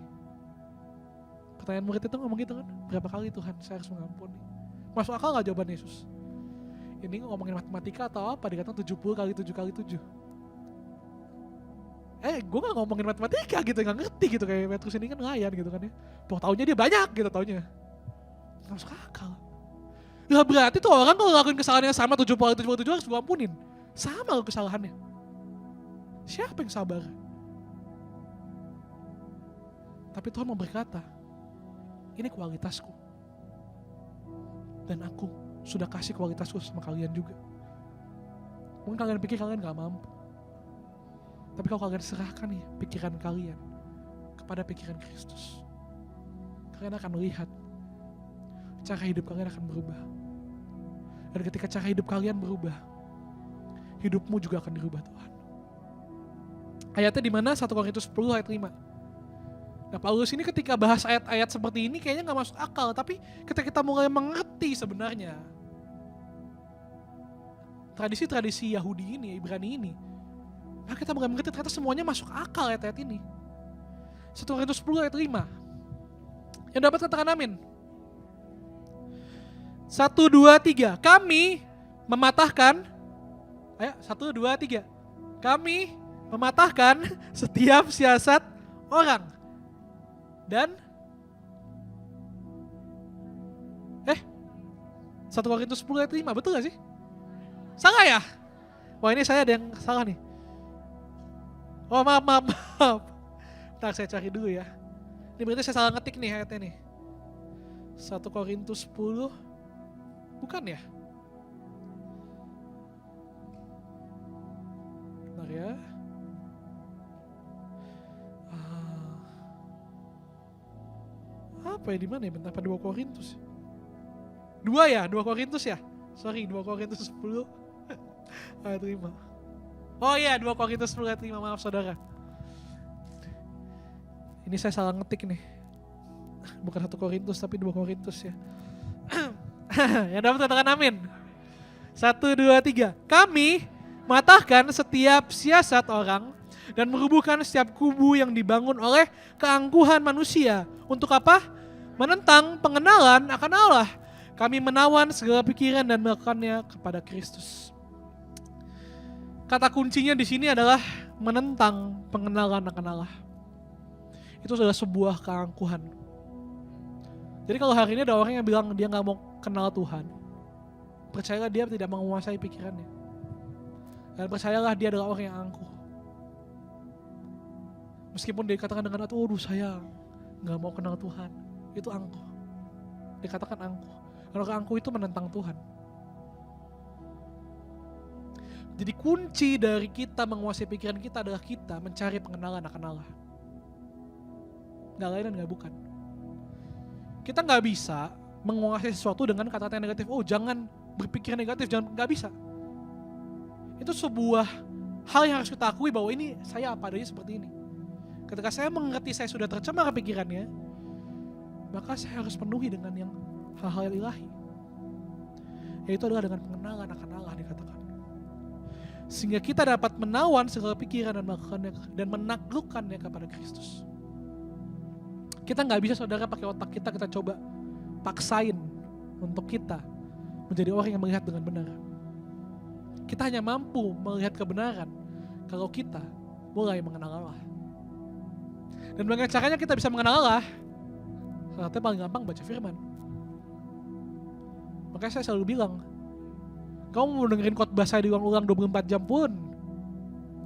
Pertanyaan murid itu ngomong gitu kan? Berapa kali Tuhan saya harus mengampuni? Masuk akal gak jawaban Yesus? Ini ngomongin matematika atau apa? Dikatakan 70 kali 7 kali 7. Gue gak ngomongin matematika gitu, gak ngerti gitu. Kayak Petrus ini kan ngelayan gitu kan ya. Taunya dia banyak gitu taunya. Gak masuk akal. Ya berarti tuh orang kalau ngelakuin kesalahan yang sama 70 kali 7 harus gue ampunin. Sama loh kesalahannya. Siapa yang sabar? Tapi Tuhan mau berkata, ini kualitasku. Dan aku sudah kasih kualitasku sama kalian juga. Mungkin kalian pikir kalian gak mampu. Tapi kalau kalian serahkan nih pikiran kalian kepada pikiran Kristus, kalian akan melihat cara hidup kalian akan berubah. Dan ketika cara hidup kalian berubah, hidupmu juga akan dirubah Tuhan. Ayatnya di mana? 1 Korintus 10 ayat 5. Nah, Paulus ini ketika bahas ayat-ayat seperti ini kayaknya gak masuk akal, tapi ketika kita mulai mengerti sebenarnya tradisi-tradisi Yahudi ini, Ibrani ini, maka kita mulai mengerti ternyata semuanya masuk akal ayat-ayat ini. 1 Korintus 10 ayat 5. Yang dapat katakan amin. 1, 2, 3. Kami mematahkan, ayo 1, 2, 3. Kami mematahkan setiap siasat orang. Dan 1 Korintus 10 ayat 5, betul gak sih? Salah ya? Wah, ini saya ada yang salah nih. Oh, maaf. Ntar saya cari dulu ya. Ini berarti saya salah ngetik nih ayatnya nih. 1 Korintus 10, bukan ya? Bentar ya. Apa ya, di mana ya? Bentar, apa 2 Korintus? 2 ya? 2 Korintus ya? Sorry, 2 Korintus 10 ayat 5. Oh iya, 2 Korintus 10 ayat 5, maaf saudara. Ini saya salah ngetik nih. Bukan 1 Korintus tapi 2 Korintus ya. Yang dapat katakan amin. 1, 2, 3. Kami matahkan setiap siasat orang dan merubuhkan setiap kubu yang dibangun oleh keangkuhan manusia. Untuk apa? Menentang pengenalan akan Allah. Kami menawan segala pikiran dan melakukannya kepada Kristus. Kata kuncinya di sini adalah menentang pengenalan akan Allah. Itu adalah sebuah keangkuhan. Jadi kalau hari ini ada orang yang bilang dia gak mau kenal Tuhan, percayalah dia tidak menguasai pikirannya. Dan percayalah dia adalah orang yang angkuh. Meskipun dia katakan dengan hati, aduh saya gak mau kenal Tuhan, itu angkuh. Dikatakan angkuh. Kalau angkuh itu menentang Tuhan. Jadi kunci dari kita menguasai pikiran kita adalah kita mencari pengenalan akan Allah. Gak lain dan gak bukan. Kita gak bisa menguasai sesuatu dengan kata-kata yang negatif. Oh jangan berpikir negatif, jangan, gak bisa. Itu sebuah hal yang harus kita akui bahwa ini saya apa adanya seperti ini. Ketika saya mengerti saya sudah tercemar pikirannya, maka saya harus penuhi dengan yang hal-hal yang ilahi. Yaitu adalah dengan pengenalan akan Allah dikatakan. Sehingga kita dapat menawan segala pikiran dan melakukannya dan menaklukkannya kepada Kristus. Kita gak bisa saudara pakai otak kita coba paksain untuk kita menjadi orang yang melihat dengan benar. Kita hanya mampu melihat kebenaran kalau kita mulai mengenal Allah. Dan bagaimana caranya kita bisa mengenal Allah? Salah satunya paling gampang baca firman. Makanya saya selalu bilang, kamu mau dengerin khotbah saya diulang-ulang 24 jam pun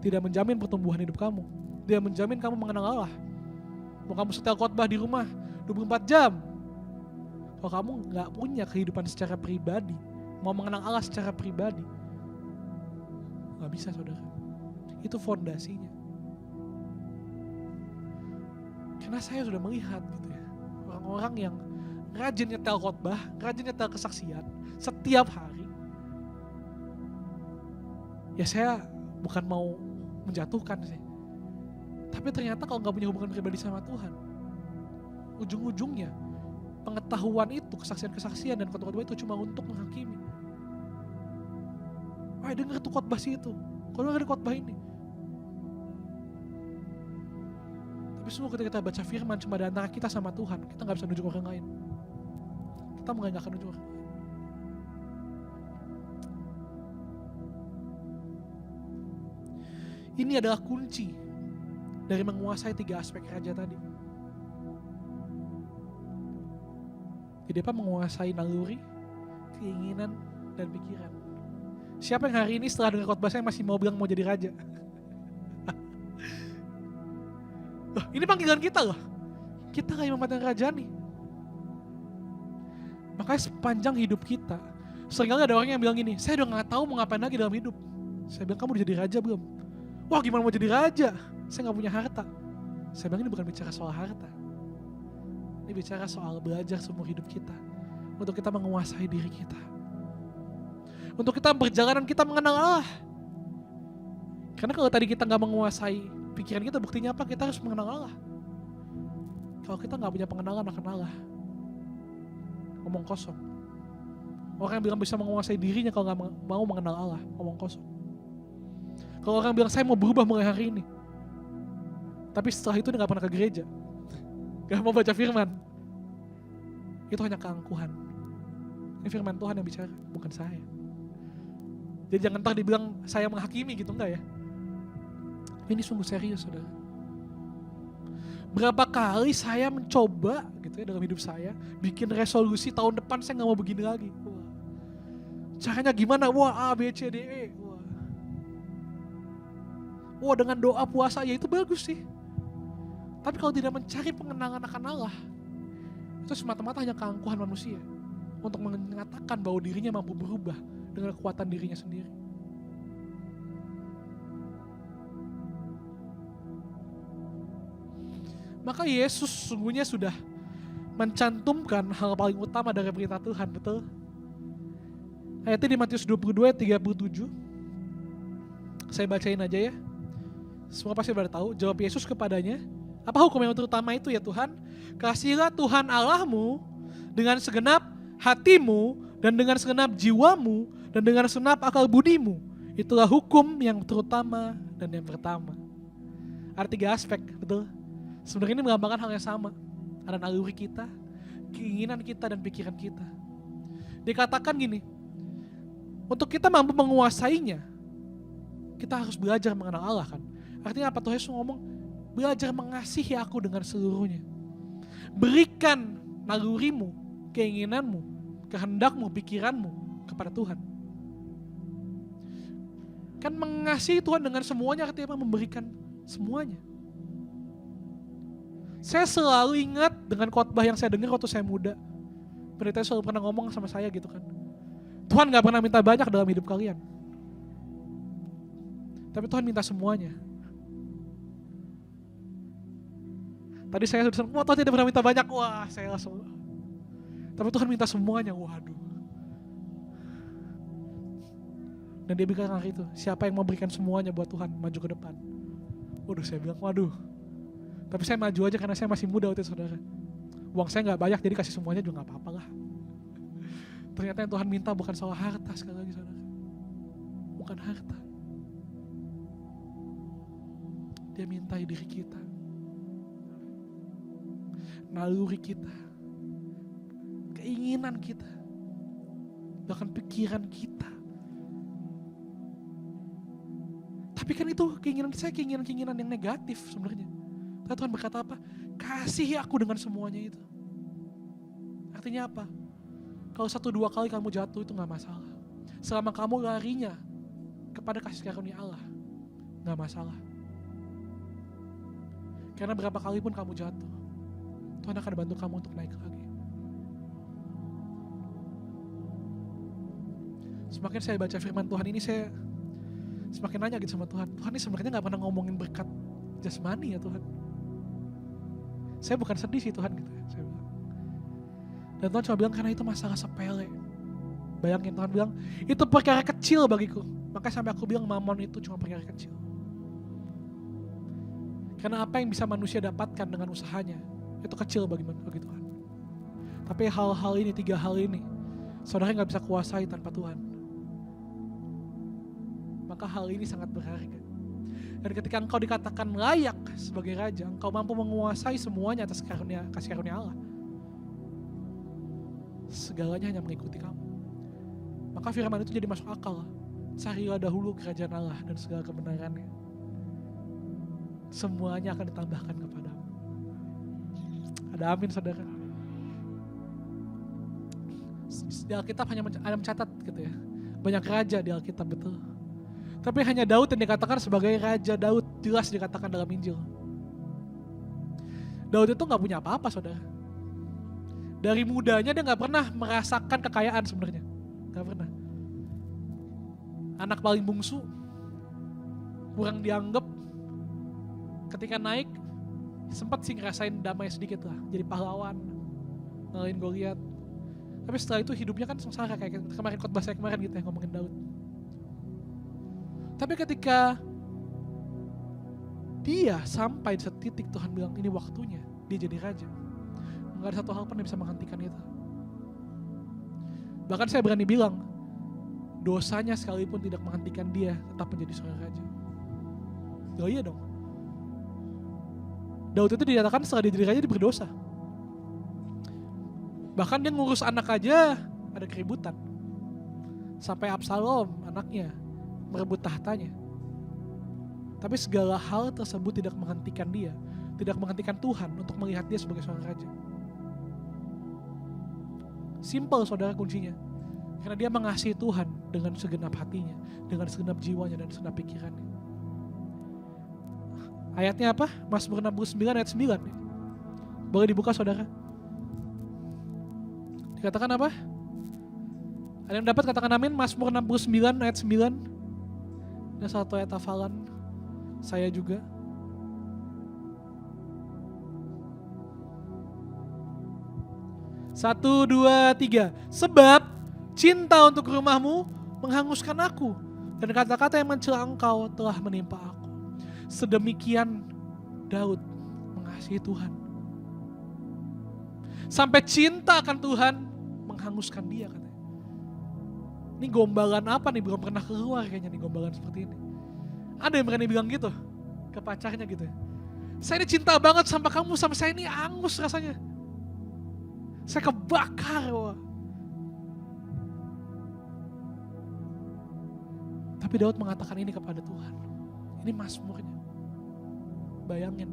tidak menjamin pertumbuhan hidup kamu. Tidak menjamin kamu mengenal Allah. Mau kamu setel khotbah di rumah 24 jam, kalau kamu gak punya kehidupan secara pribadi, mau mengenal Allah secara pribadi, gak bisa saudara. Itu fondasinya. Karena saya sudah melihat gitu ya, orang-orang yang rajin nyetel khotbah, rajin nyetel kesaksian setiap hari. Ya saya bukan mau menjatuhkan sih, tapi ternyata kalau gak punya hubungan pribadi sama Tuhan, ujung-ujungnya pengetahuan itu, kesaksian-kesaksian dan khotbah itu cuma untuk menghakimi. Wah denger tuh khotbah sih itu, kalau denger khotbah ini. Tapi semua ketika kita baca firman cuma di antara kita sama Tuhan, kita gak bisa nunjuk orang lain. Kita mulai gak akan nunjuk orang lain. Ini adalah kunci dari menguasai 3 aspek raja tadi. Jadi apa? Menguasai naluri, keinginan, dan pikiran. Siapa yang hari ini setelah dengar khotbah saya masih mau bilang mau jadi raja? Loh, ini panggilan kita loh. Kita gak imam yang rajani. Makanya sepanjang hidup kita, seringkali ada orang yang bilang gini, saya udah gak tahu mau ngapain lagi dalam hidup. Saya bilang, kamu udah jadi raja belum? Wah, gimana mau jadi raja? Saya gak punya harta. Saya bilang, ini bukan bicara soal harta. Ini bicara soal belajar seumur hidup kita. Untuk kita menguasai diri kita. Untuk kita perjalanan kita mengenal Allah. Karena kalau tadi kita gak menguasai pikiran kita, buktinya apa? Kita harus mengenal Allah. Kalau kita gak punya pengenalan akan Allah, ngomong kosong. Orang yang bilang bisa menguasai dirinya kalau gak mau mengenal Allah, ngomong kosong. Kalau orang bilang saya mau berubah mulai hari ini, tapi setelah itu dia gak pernah ke gereja, gak mau baca firman, itu hanya keangkuhan. Ini firman Tuhan yang bicara, bukan saya. Jadi jangan ntar dibilang saya menghakimi gitu, enggak ya. Ini sungguh serius, saudara. Berapa kali saya mencoba gitu ya dalam hidup saya, bikin resolusi tahun depan saya gak mau begini lagi. Wah. Caranya gimana? Wah, A, B, C, D, E. Wah, dengan doa puasa ya itu bagus sih. Tapi kalau tidak mencari pengenalan akan Allah, itu semata-mata hanya keangkuhan manusia untuk mengatakan bahwa dirinya mampu berubah dengan kekuatan dirinya sendiri. Maka Yesus sesungguhnya sudah mencantumkan hal paling utama dari perintah Tuhan, betul? Ayatnya di Matius 22 ayat 37. Saya bacain aja ya. Semua pasti pada tahu. Jawab Yesus kepadanya, apa hukum yang terutama itu ya Tuhan? Kasihilah Tuhan Allahmu dengan segenap hatimu dan dengan segenap jiwamu dan dengan segenap akal budimu. Itulah hukum yang terutama dan yang pertama. Ada 3 aspek, betul? Sebenarnya ini menggambarkan hal yang sama. Ada naluri kita, keinginan kita, dan pikiran kita. Dikatakan gini, untuk kita mampu menguasainya, kita harus belajar mengenal Allah kan. Artinya apa? Tuhan Yesus ngomong, belajar mengasihi aku dengan seluruhnya. Berikan nalurimu, keinginanmu, kehendakmu, pikiranmu kepada Tuhan. Kan mengasihi Tuhan dengan semuanya artinya apa? Memberikan semuanya. Saya selalu ingat dengan khotbah yang saya dengar waktu saya muda. Pendeta selalu pernah ngomong sama saya gitu kan. Tuhan gak pernah minta banyak dalam hidup kalian. Tapi Tuhan minta semuanya. Tadi saya sudah wah Tuhan tidak pernah minta banyak. Wah saya langsung. Tapi Tuhan minta semuanya. Waduh. Dan dia bilang hari itu, siapa yang mau berikan semuanya buat Tuhan, maju ke depan. Waduh, saya bilang, waduh. Tapi saya maju aja karena saya masih muda waktu itu, saudara. Uang saya gak banyak, jadi kasih semuanya juga gak apa-apa lah. Ternyata yang Tuhan minta bukan soal harta sekali lagi, saudara. Bukan harta. Dia minta diri kita. Naluri kita. Keinginan kita. Bahkan pikiran kita. Tapi kan itu keinginan saya, keinginan yang negatif sebenarnya. Tapi Tuhan berkata apa? Kasihi aku dengan semuanya itu. Artinya apa? Kalau 1-2 kali kamu jatuh itu gak masalah. Selama kamu larinya kepada kasih karunia Allah, gak masalah. Karena berapa kali pun kamu jatuh, Tuhan akan bantu kamu untuk naik lagi. Semakin saya baca firman Tuhan ini, saya semakin nanya gitu sama Tuhan. Tuhan ini sebenarnya gak pernah ngomongin berkat jasmani ya Tuhan. Saya bukan sedih sih Tuhan gitu ya. Saya bilang. Dan Tuhan cuma bilang karena itu masalah sepele. Bayangin Tuhan bilang, itu perkara kecil bagiku. Makanya sampai aku bilang mamon itu cuma perkara kecil. Karena apa yang bisa manusia dapatkan dengan usahanya, itu kecil bagi Tuhan. Tapi hal-hal ini, 3 hal ini, saudara gak bisa kuasai tanpa Tuhan. Maka hal ini sangat berharga. Dan ketika engkau dikatakan layak sebagai raja, engkau mampu menguasai semuanya atas kasih karunia Allah. Segalanya hanya mengikuti kamu. Maka firman itu jadi masuk akal. Carilah dahulu kerajaan Allah dan segala kebenarannya. Semuanya akan ditambahkan kepadamu. Ada amin saudara. Di Alkitab hanya ada mencatat gitu ya. Banyak raja di Alkitab, betul. Tapi hanya Daud yang dikatakan sebagai Raja Daud, jelas dikatakan dalam Injil. Daud itu gak punya apa-apa saudara. Dari mudanya dia gak pernah merasakan kekayaan sebenarnya. Gak pernah. Anak paling bungsu, kurang dianggap. Ketika naik, sempat sih ngerasain damai sedikit lah. Jadi pahlawan, ngalahin Goliat. Tapi setelah itu hidupnya kan sengsara kayak kemarin khotbah saya kemarin gitu ya, ngomongin Daud. Tapi ketika dia sampai di satu titik Tuhan bilang ini waktunya dia jadi raja, nggak ada satu hal pun yang bisa menghentikan itu. Bahkan saya berani bilang dosanya sekalipun tidak menghentikan dia tetap menjadi seorang raja. Oh iya dong. Daud itu dinyatakan setelah dia jadi raja dia berdosa. Bahkan dia ngurus anak aja ada keributan. Sampai Absalom anaknya merebut tahtanya. Tapi segala hal tersebut tidak menghentikan dia, tidak menghentikan Tuhan untuk melihat dia sebagai seorang raja. Simple saudara kuncinya. Karena dia mengasihi Tuhan dengan segenap hatinya, dengan segenap jiwanya dan segenap pikirannya. Ayatnya apa? Mazmur 69 ayat 9. Boleh dibuka saudara. Dikatakan apa? Ada yang dapat katakan amin? Mazmur 69 ayat 9. Ini satu ayat hafalan saya juga. Satu, dua, tiga. Sebab cinta untuk rumahmu menghanguskan aku, dan kata-kata yang mencela engkau telah menimpa aku. Sedemikian Daud mengasihi Tuhan. Sampai cinta akan Tuhan menghanguskan dia katanya. Ini gombalan apa nih, belum pernah keluar kayaknya nih gombalan seperti ini. Ada yang berani bilang gitu ke pacarnya gitu ya. Saya ini cinta banget sama kamu, sampai saya ini angus rasanya. Saya kebakar. Wah. Tapi Daud mengatakan ini kepada Tuhan. Ini mazmurnya. Bayangin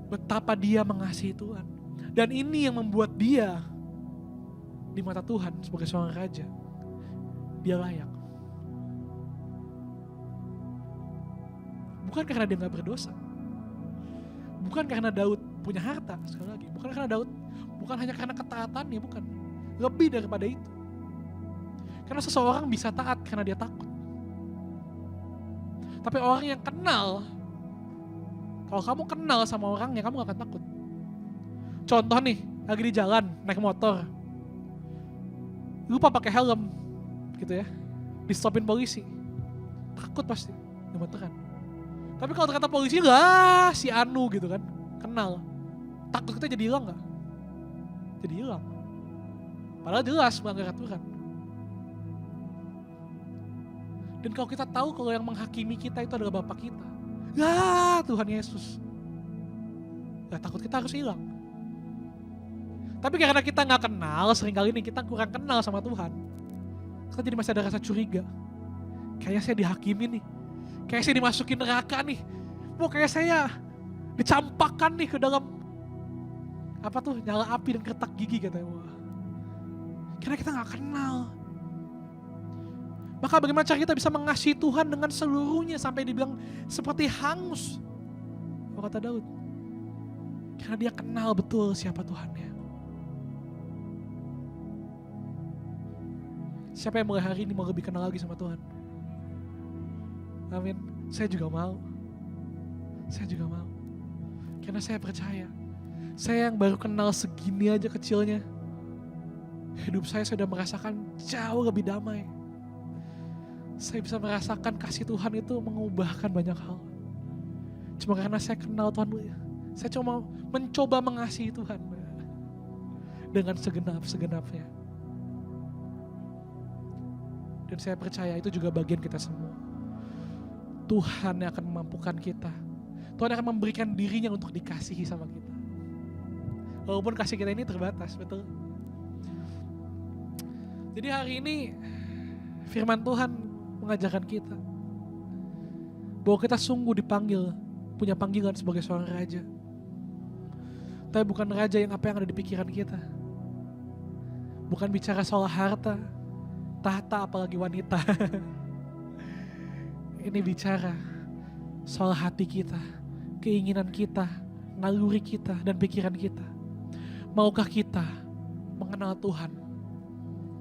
betapa dia mengasihi Tuhan. Dan ini yang membuat dia di mata Tuhan sebagai seorang raja, dia layak. Bukan karena dia gak berdosa, bukan karena Daud punya harta, sekali lagi, bukan karena Daud, bukan hanya karena ketaatannya, bukan. Lebih daripada itu. Karena seseorang bisa taat karena dia takut. Tapi orang yang kenal, kalau kamu kenal sama orangnya, kamu gak akan takut. Contoh nih, lagi di jalan, naik motor, lupa pakai helm, gitu ya, di stopin polisi, takut pasti, gemeteran. Tapi kalau ternyata polisi lah, si Anu gitu kan, kenal, takut kita jadi hilang gak? Jadi hilang. Padahal jelas melanggar aturan. Dan kalau kita tahu kalau yang menghakimi kita itu adalah Bapa kita, ya Tuhan Yesus, ya takut kita harus hilang. Tapi karena kita gak kenal, seringkali nih kita kurang kenal sama Tuhan, kita jadi masih ada rasa curiga. Kayaknya saya dihakimi nih, kayak saya dimasukin neraka nih, kayak saya dicampakkan nih ke dalam apa tuh, nyala api dan ketak gigi katanya. Wah. Karena kita gak kenal. Maka bagaimana cara kita bisa mengasihi Tuhan dengan seluruhnya sampai dibilang seperti hangus, kata Daud. Karena dia kenal betul siapa Tuhannya. Siapa yang mulai hari ini mau lebih kenal lagi sama Tuhan? Amin. Saya juga mau. Saya juga mau. Karena saya percaya, saya yang baru kenal segini aja kecilnya, hidup saya sudah merasakan jauh lebih damai. Saya bisa merasakan kasih Tuhan itu mengubahkan banyak hal. Cuma karena saya kenal Tuhan, saya cuma mencoba mengasihi Tuhan dengan segenap-segenapnya. Dan saya percaya itu juga bagian kita semua. Tuhan yang akan memampukan kita. Tuhan akan memberikan dirinya untuk dikasihi sama kita. Walaupun kasih kita ini terbatas, betul. Jadi hari ini firman Tuhan mengajarkan kita bahwa kita sungguh dipanggil, punya panggilan sebagai seorang raja. Tapi bukan raja yang apa yang ada di pikiran kita. Bukan bicara soal harta, tahta, apalagi wanita. Ini bicara soal hati kita, keinginan kita, naluri kita dan pikiran kita. Maukah kita mengenal Tuhan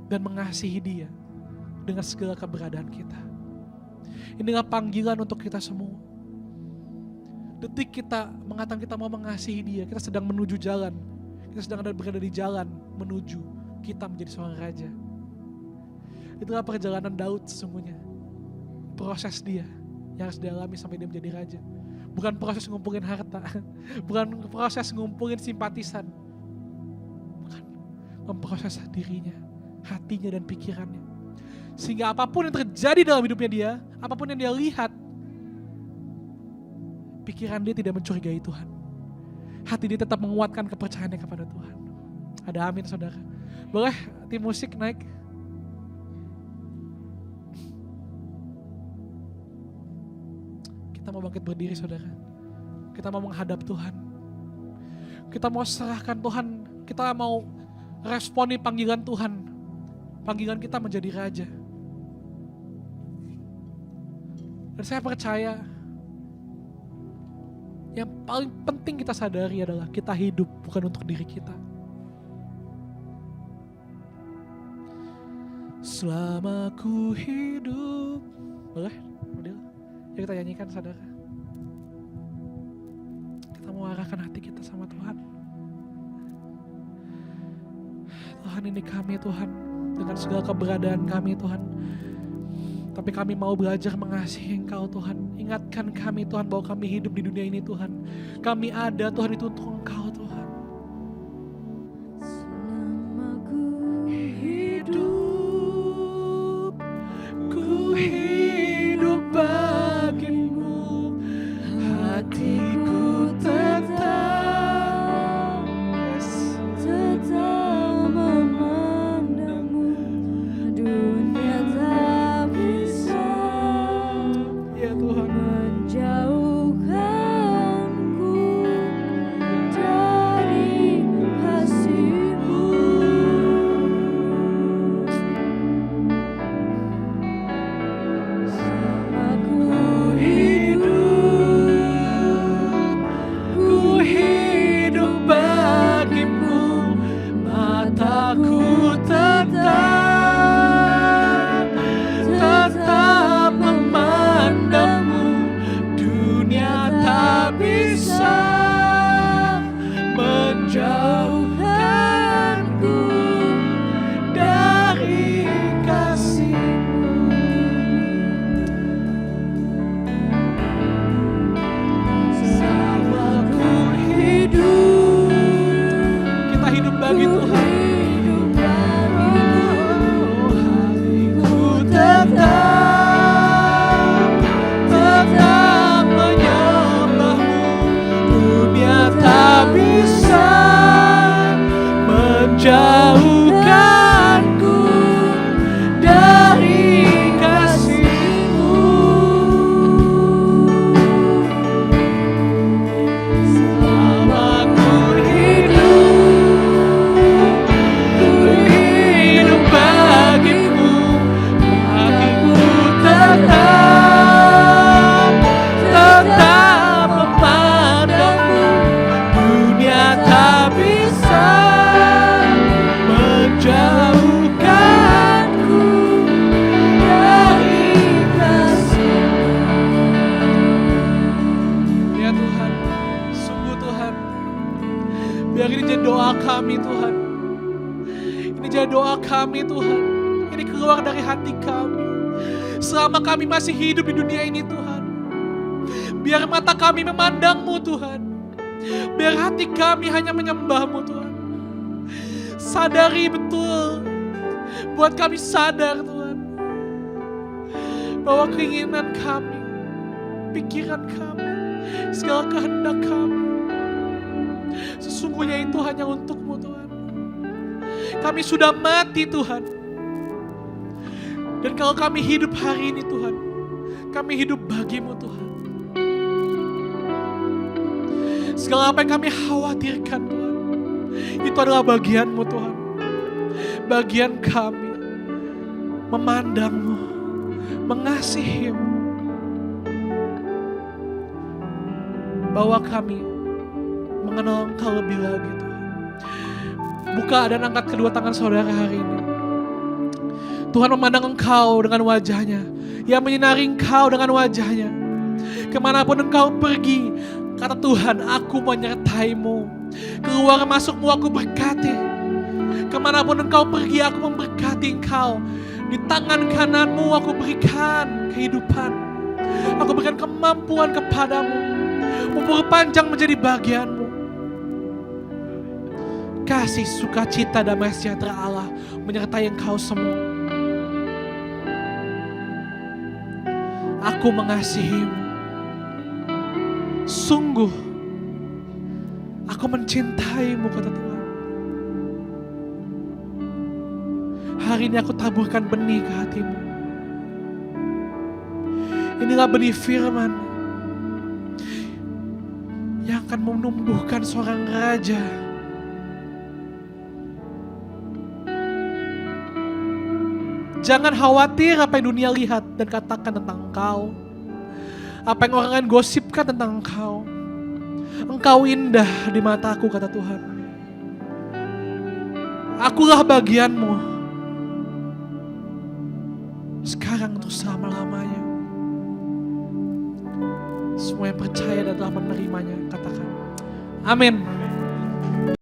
dan mengasihi Dia dengan segala keberadaan kita? Inilah panggilan untuk kita semua. Detik kita mengatakan kita mau mengasihi Dia, kita sedang menuju jalan. Kita sedang berada di jalan menuju kita menjadi seorang raja. Itulah perjalanan Daud sesungguhnya. Proses dia yang harus dialami sampai dia menjadi raja. Bukan proses ngumpulin harta, bukan proses ngumpulin simpatisan. Bukan, memproses dirinya, hatinya dan pikirannya. Sehingga apapun yang terjadi dalam hidupnya dia, apapun yang dia lihat, pikiran dia tidak mencurigai Tuhan. Hati dia tetap menguatkan kepercayaannya kepada Tuhan. Ada amin saudara. Boleh tim musik naik. Kita mau bangkit berdiri saudara. Kita mau menghadap Tuhan. Kita mau serahkan Tuhan. Kita mau responi panggilan Tuhan. Panggilan kita menjadi raja. Dan saya percaya yang paling penting kita sadari adalah kita hidup bukan untuk diri kita. Selama ku hidup. Boleh? Udah. Ya kita nyanyikan saudara. Kita mau arahkan hati kita sama Tuhan. Tuhan, ini kami Tuhan, dengan segala keberadaan kami Tuhan. Tapi kami mau belajar mengasihi Engkau Tuhan. Ingatkan kami Tuhan bahwa kami hidup di dunia ini Tuhan. Kami ada Tuhan itu untuk Engkau Tuhan. Selama ku hidup bagimu, hatiku tetap memandangmu. Dunia tak bisa ya Tuhan menjauhkanku dari kasih-Mu. Selama ku hidup bagimu, mataku tetap memandangmu. Dunia tak bisa menjauhkanku dari kasih-Mu. Selama ku hidup, kita hidup bagi Tuhan. Hatiku tetap menyembahmu. Dunia tak bisa menjauhkanku dari kasih-Mu. Selama ku hidup bagimu, hatiku tetap memandangmu. Dunia tak bisa menjauhkanku dari kasih-Mu. Ya Tuhan, sungguh Tuhan, biar ini jadi doa kami Tuhan. Ini jadi doa kami Tuhan. Ini keluar dari hati kami. Selama kami masih hidup di dunia ini Tuhan, biar mata kami memandang-Mu Tuhan. Biar hati kami hanya menyembah-Mu Tuhan. Sadari betul, buat kami sadar Tuhan, bahwa keinginan kami, pikiran kami, segala kehendak kami, sesungguhnya itu hanya untuk-Mu Tuhan. Kami sudah mati Tuhan. Dan kalau kami hidup hari ini Tuhan, kami hidup bagi-Mu Tuhan. Segala apa yang kami khawatirkan Tuhan, itu adalah bagian-Mu Tuhan. Bagian kami memandang-Mu, mengasihi-Mu. Bawa kami mengenal Engkau lebih lagi Tuhan. Buka dan angkat kedua tangan saudara hari ini. Tuhan memandang Engkau dengan wajahnya, yang menyinari Engkau dengan wajahnya. Kemanapun Engkau pergi, kata Tuhan, aku menyertai-Mu. Keluar masukmu aku berkati. Kemanapun Engkau pergi, aku memberkati Engkau. Di tangan kananmu aku berikan kehidupan. Aku berikan kemampuan kepadamu. Umur panjang menjadi bagianmu. Kasih, sukacita, damai sejahtera Allah menyertai Engkau semua. Aku mengasihimu. Sungguh, aku mencintaimu, kata Tuhan. Hari ini aku taburkan benih ke hatimu. Inilah benih firman yang akan menumbuhkan seorang raja. Jangan khawatir apa yang dunia lihat dan katakan tentang engkau. Apa yang orang lain gosipkan tentang engkau. Engkau indah di mataku, kata Tuhan. Akulah bagianmu. Sekarang untuk selama-lamanya. Semua yang percaya dan telah menerimanya, katakan amin.